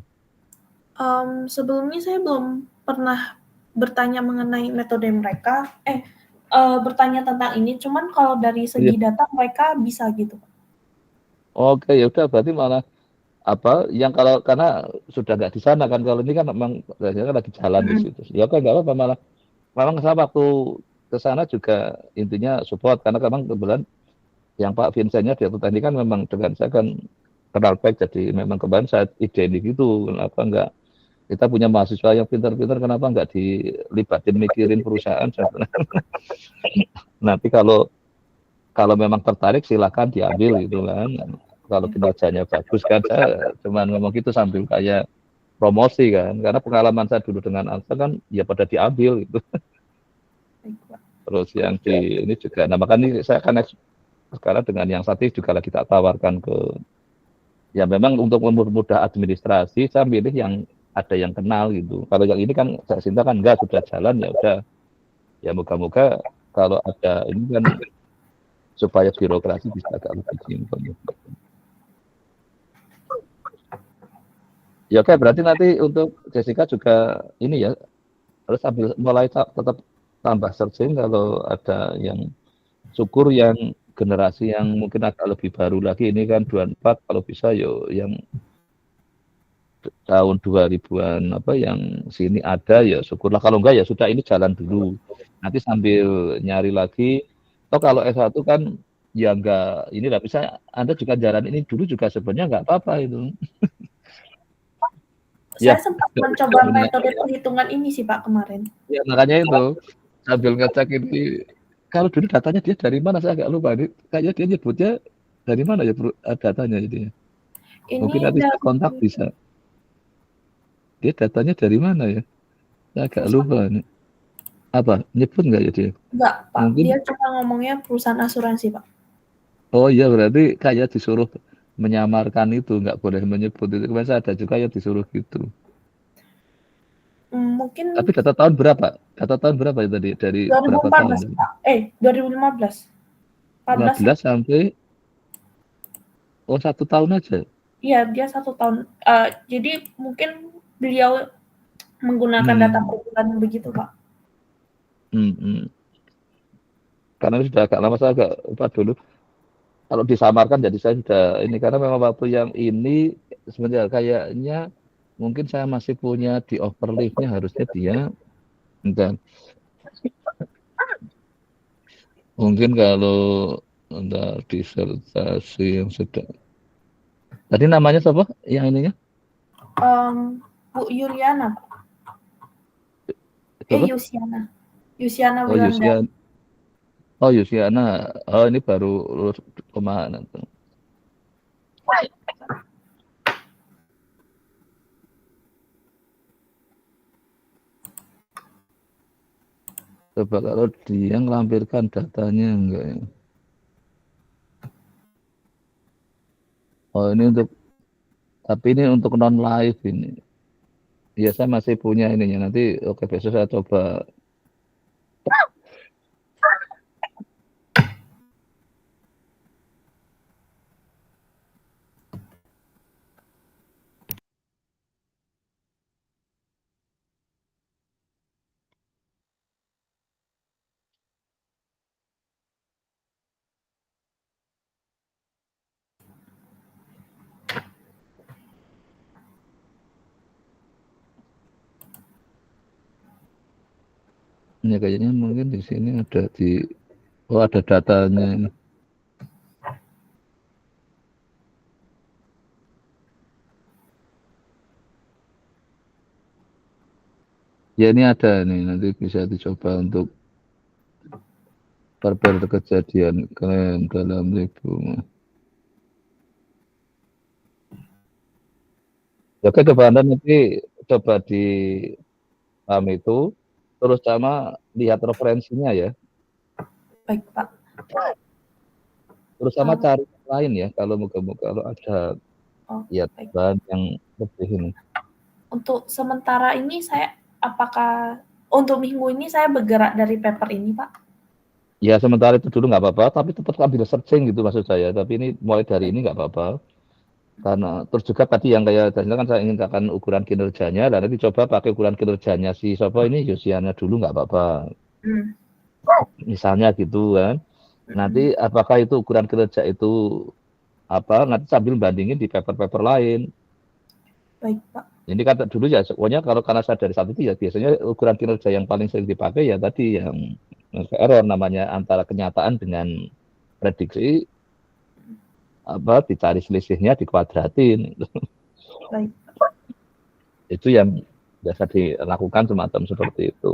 Sebelumnya saya belum pernah bertanya mengenai metode mereka. Bertanya tentang ini. Cuman kalau dari segi data mereka bisa gitu. Oke, ya udah berarti malah apa yang kalau karena sudah nggak di sana kan, kalau ini kan memang kan lagi jalan di situ. Ya oke nggak apa-apa, malah memang saya waktu ke sana juga intinya support karena memang kebetulan yang Pak Vincentnya di tadi kan memang dengan saya kan kenal baik, jadi memang kemarin saya ide gitu kenapa enggak kita punya mahasiswa yang pintar-pintar, kenapa enggak dilibatin mikirin perusahaan. Nanti kalau memang tertarik silakan diambil gitu kan, kalau kinerjanya bagus kan. Saya cuman ngomong gitu sambil kayak promosi kan, karena pengalaman saya dulu dengan Alsa kan ya pada diambil gitu. Terus yang di ini juga, nah makanya saya akan sekarang dengan yang saat ini juga lagi tak tawarkan ke, ya memang untuk mempermudah administrasi saya milih yang ada yang kenal gitu. Kalau yang ini kan saya cinta kan enggak, sudah jalan ya udah, ya moga-moga kalau ada ini kan supaya birokrasi bisa agak lebih simpel. Ya oke, berarti nanti untuk Jessica juga ini ya harus sambil mulai tetap tambah searching kalau ada yang, syukur yang generasi yang mungkin agak lebih baru lagi, ini kan 24 kalau bisa yo yang tahun 2000-an apa yang sini ada ya syukurlah, kalau enggak ya sudah ini jalan dulu. Nanti sambil nyari lagi. Toh kalau S1 kan ya enggak ini lah, bisa Anda juga jalan ini dulu juga sebenarnya enggak apa-apa itu. Saya Ya, sempat mencoba metode perhitungan ini sih Pak kemarin. ya makanya itu sambil ngecek ini, kalau dulu datanya dia dari mana saya agak lupa. Ini kayaknya dia nyebutnya dari mana ya datanya jadinya. Mungkin Ini nanti saya kontak dari bisa. Dia datanya dari mana ya? Saya agak lupa nih. Apa? Nyebut nggak ya dia? Enggak, Pak. Mungkin. Dia cuma ngomongnya perusahaan asuransi, Pak. Oh iya, berarti kayak disuruh menyamarkan itu, nggak boleh menyebut itu. Kemarin saya ada juga yang disuruh gitu. Mungkin Tapi data tahun berapa? Data tahun berapa ya tadi? Dari berapa tahun? 2014, Pak. 2015. 15 sampai, oh 1 tahun aja. Iya, dia 1 tahun. Jadi mungkin beliau menggunakan data per bulan begitu, Pak. Karena sudah agak lama, saya agak lupa dulu. Kalau disamarkan jadi saya sudah ini, karena memang waktu yang ini sebenarnya kayaknya mungkin saya masih punya di overleaf-nya, harusnya dia dan mungkin kalau untuk disertasi yang sudah tadi namanya siapa yang ininya? Bu Yuliana, Pak. Siapa? Yusiana Oh Wilanda. Yusiana. Oh ini baru lulus kemana tuh? Coba kalau dia ngelampirkan datanya enggak ya? ini tapi ini untuk non live ini. Ya saya masih punya ininya, nanti oke besok saya coba. Ya kayaknya mungkin di sini ada ada datanya ini. Ya ini ada nih, nanti bisa dicoba untuk prepare kejadian kalian dalam ribu. Ya, oke, coba Anda nanti coba di itu, terus sama lihat referensinya ya. Baik, Pak. Terus sama cari yang lain ya, kalau kalau ada ya Baik. bahan yang lebih ini. Untuk sementara ini apakah untuk minggu ini saya bergerak dari paper ini, Pak? Ya sementara itu dulu nggak apa-apa, tapi tetap ambil searching gitu maksud saya. Tapi ini mulai dari ini nggak apa-apa. Karena terus juga tadi yang kayak tadi kan saya ingin akan ukuran kinerjanya, dan nanti coba pakai ukuran kinerjanya si Sopo ini usianya dulu nggak apa-apa. Misalnya gitu kan. Nanti apakah itu ukuran kinerja itu apa? Nanti sambil bandingin di paper-paper lain. Baik, Pak. Ini kan dulu ya, pokoknya karena saya dari saat itu ya biasanya ukuran kinerja yang paling sering dipakai ya tadi yang error namanya, antara kenyataan dengan prediksi apa dicari selisihnya dikuadratin. Baik. Itu yang biasa dilakukan semacam seperti itu.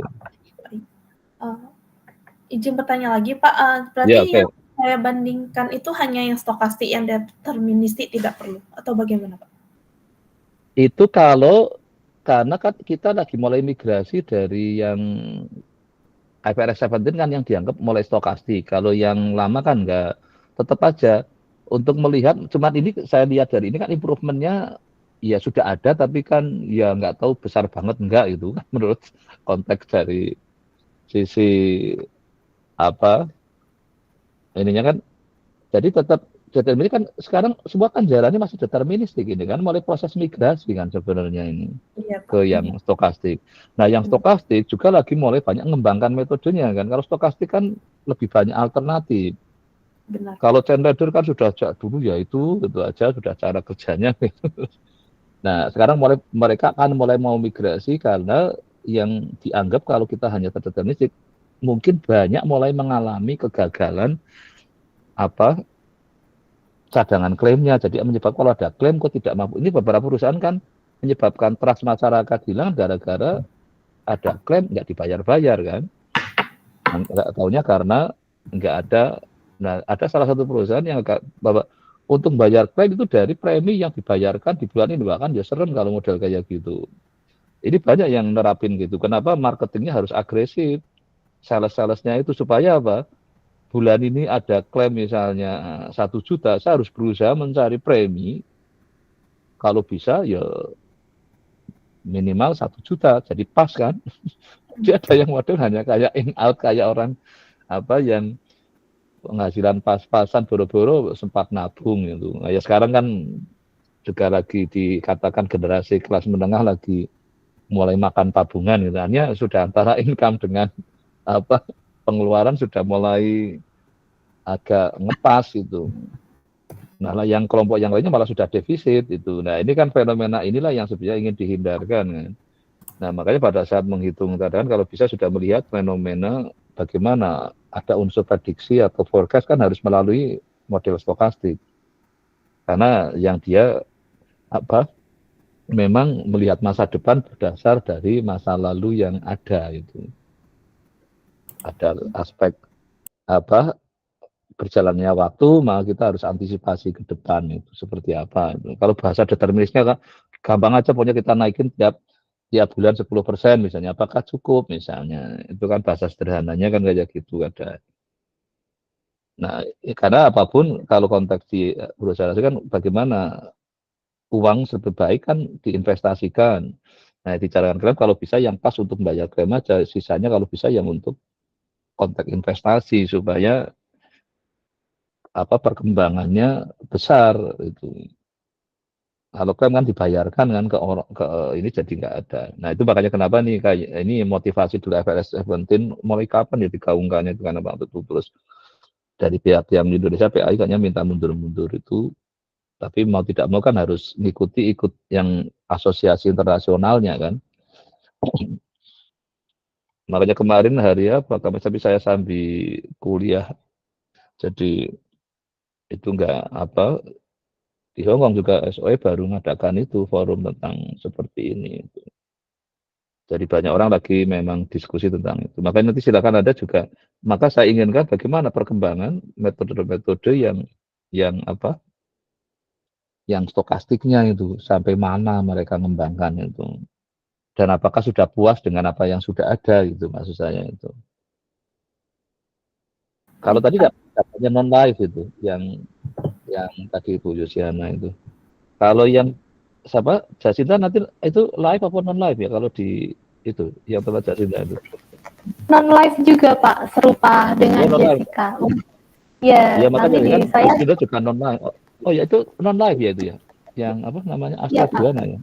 Izin bertanya lagi, Pak. Berarti Ya, okay. Yang saya bandingkan itu hanya yang stokastik, yang deterministik tidak perlu, atau bagaimana, Pak? Itu karena kan kita lagi mulai migrasi dari yang IFRS 17 kan yang dianggap mulai stokastik. Kalau yang lama kan enggak, tetap aja untuk melihat, cuman ini saya lihat dari ini kan improvementnya ya sudah ada, tapi kan ya nggak tahu besar banget enggak itu kan menurut konteks dari sisi apa ininya kan. Jadi tetap determinis kan sekarang semua kan jalannya masih deterministik ini kan, mulai proses migrasi kan sebenarnya ini ke yang stokastik. Nah yang stokastik juga lagi mulai banyak mengembangkan metodenya kan. Kalau stokastik kan lebih banyak alternatif. Benar. Kalau chain leader kan sudah dulu ya itu aja sudah cara kerjanya. Nah sekarang mereka akan mulai mau migrasi karena yang dianggap kalau kita hanya terdeterministik mungkin banyak mulai mengalami kegagalan apa cadangan klaimnya. Jadi menyebabkan kalau ada klaim kok tidak mampu. Ini beberapa perusahaan kan menyebabkan trust masyarakat hilang gara-gara ada klaim nggak dibayar-bayar kan. Nggak tahunya karena nggak ada. Nah, ada salah satu perusahaan yang bahwa untuk bayar klaim itu dari premi yang dibayarkan di bulan ini, bahkan ya serem kalau model kayak gitu. Ini banyak yang nerapin gitu. Kenapa marketingnya harus agresif? Sales-salesnya itu supaya apa? Bulan ini ada klaim misalnya 1 juta, saya harus berusaha mencari premi kalau bisa ya minimal 1 juta, jadi pas kan. Jadi ada yang model hanya kayak in out, kayak orang apa yang penghasilan pas-pasan boro-boro sempat nabung gitu. Nah, ya sekarang kan juga lagi dikatakan generasi kelas menengah lagi mulai makan tabungan gitu. Hanya sudah antara income dengan apa pengeluaran sudah mulai agak ngepas gitu. Nah, yang kelompok yang lainnya malah sudah defisit itu. Nah, ini kan fenomena inilah yang sebenarnya ingin dihindarkan kan. Nah, makanya pada saat menghitung cadangan kalau bisa sudah melihat fenomena bagaimana ada unsur prediksi atau forecast kan harus melalui model stokastik. Karena yang dia memang melihat masa depan berdasar dari masa lalu yang ada itu. Ada aspek berjalannya waktu, maka kita harus antisipasi ke depan itu seperti apa. Kalau bahasa determinisnya kan gampang aja, pokoknya kita naikin tiap bulan 10% misalnya, apakah cukup misalnya. Itu kan bahasa sederhananya kan kayak gitu ada. Nah, karena apapun kalau konteks di berusaha kan bagaimana uang lebih baik kan diinvestasikan. Nah, dicarakan klaim kalau bisa yang pas untuk membayar klaim aja, sisanya kalau bisa yang untuk konteks investasi supaya perkembangannya besar itu. Kalau klaim kan dibayarkan kan ke orang ke ini jadi nggak ada. Nah itu makanya kenapa nih kayak ini motivasi dulu FLS 17 mulai kapan ya digaungkannya itu karena waktu itu terus dari pihak yang di Indonesia PAI kayaknya minta mundur-mundur itu, tapi mau tidak mau kan harus ikut yang asosiasi internasionalnya kan. Makanya kemarin hari tapi saya sambil kuliah jadi itu nggak di Hong Kong juga SOE baru mengadakan itu forum tentang seperti ini. Jadi banyak orang lagi memang diskusi tentang itu. Makanya nanti silakan ada juga. Maka saya inginkan bagaimana perkembangan metode-metode yang yang stokastiknya itu sampai mana mereka mengembangkan itu. Dan apakah sudah puas dengan apa yang sudah ada gitu maksud saya itu. Kalau Baik, tadi Pak. dapatnya non live itu yang tadi Bu Yusiana itu. Kalau yang siapa Jasinta nanti itu live apa non live ya kalau di itu yang tempat Jasinta itu. Non live juga Pak, serupa dengan Oh, non live. Jessica. Ya, Ya nanti makanya di kan saya Jasinta juga non live. Oh ya itu non live ya itu ya. Yang apa namanya iya Pak. Astaduana ya.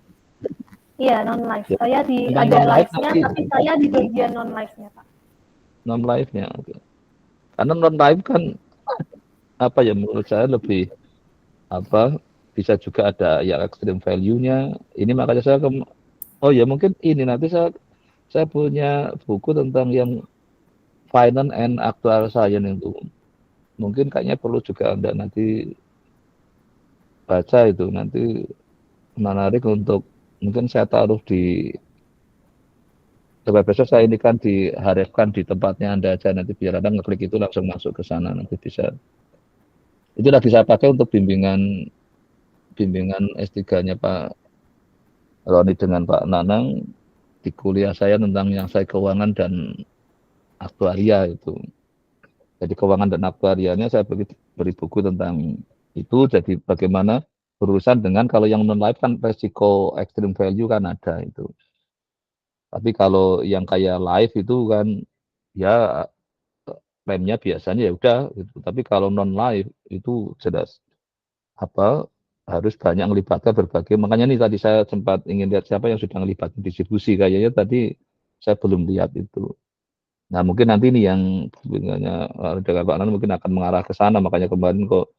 Iya, non live. Ya. Saya Yang ada non live live-nya tapi tapi saya di bagian non live-nya, Pak. non live-nya. Oke. Karena non live kan apa ya menurut saya lebih bisa juga ada yang extreme value-nya. Ini makanya saya oh ya mungkin ini nanti saya punya buku tentang yang finance and actual science itu. Mungkin kayaknya perlu juga Anda nanti baca itu nanti menarik untuk mungkin saya taruh di coba besok saya ini kan diharapkan di tempatnya Anda aja nanti biar Anda ngeklik itu langsung masuk ke sana nanti bisa. Itu lagi saya pakai untuk bimbingan S3-nya Pak Roni dengan Pak Nanang di kuliah saya tentang yang saya keuangan dan aktuaria itu. Jadi keuangan dan aktuarianya saya beri buku tentang itu. Jadi bagaimana berurusan dengan kalau yang non life kan resiko extreme value kan ada itu. Tapi kalau yang kayak live itu kan ya klaimnya biasanya ya udah gitu. Tapi kalau non live itu jelas harus banyak melibatkan berbagai. Makanya nih tadi saya sempat ingin lihat siapa yang sudah melibatkan distribusi kayaknya tadi saya belum lihat itu. Nah mungkin nanti nih yang dengan Pak Nan mungkin akan mengarah ke sana. Makanya kemarin kok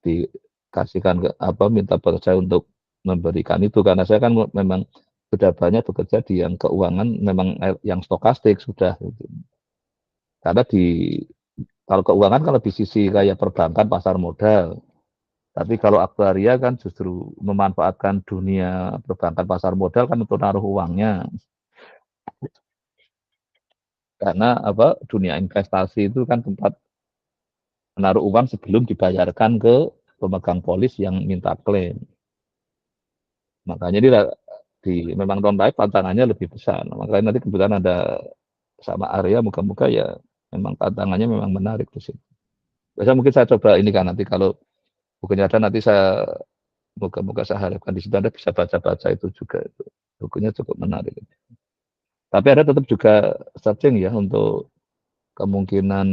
dikasihkan minta saya untuk memberikan itu karena saya kan memang sudah banyak bekerja di yang keuangan memang yang stokastik sudah gitu. Karena kalau keuangan kan lebih sisi kayak perbankan pasar modal. Tapi kalau aktuaria kan justru memanfaatkan dunia perbankan pasar modal kan untuk naruh uangnya. Karena dunia investasi itu kan tempat menaruh uang sebelum dibayarkan ke pemegang polis yang minta klaim. Makanya memang non life tantangannya lebih besar. Makanya nanti kebetulan ada sama Arya, moga-moga ya memang tantangannya memang menarik di situ. Biasa mungkin saya coba ini kan nanti kalau bukunya ada nanti saya moga-moga saya harapkan di situ Anda bisa baca-baca itu juga itu. Bukunya cukup menarik. Tapi ada tetap juga searching ya untuk kemungkinan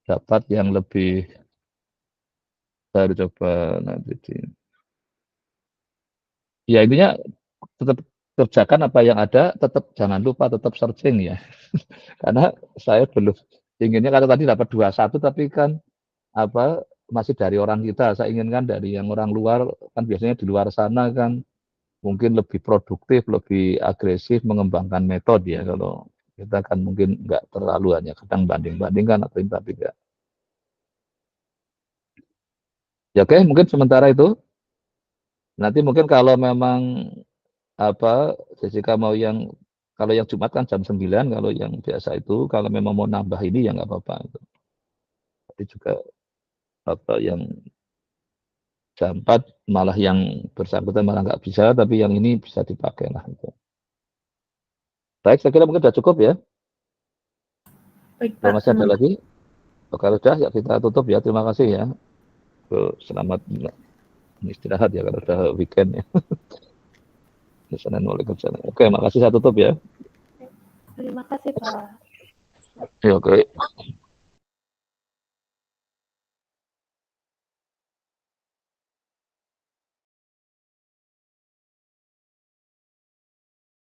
dapat yang lebih baru coba nanti ya intinya tetap kerjakan apa yang ada, tetap jangan lupa tetap searching ya. Karena saya belum inginnya kalau tadi dapat 21 tapi kan masih dari orang kita. Saya inginkan dari yang orang luar kan biasanya di luar sana kan mungkin lebih produktif, lebih agresif mengembangkan metode ya. Kalau kita kan mungkin nggak terlalu hanya kadang banding-bandingkan atau tapi enggak. Ya oke, mungkin sementara itu. Nanti mungkin kalau memang Jessica mau kalau yang Jumat kan jam 9, kalau yang biasa itu kalau memang mau nambah ini ya nggak apa-apa. Tapi juga yang jam 4 malah yang bersangkutan malah nggak bisa, tapi yang ini bisa dipakai lah. Itu. Baik, saya kira mungkin sudah cukup ya. Baik, Kalau Pak. masih ada lagi? Oke, udah ya kita tutup ya. Terima kasih ya. Selamat istirahat ya kalau udah weekend ya. Assalamualaikum. Oke, makasih, saya tutup ya. Terima kasih Pak. Ya, oke.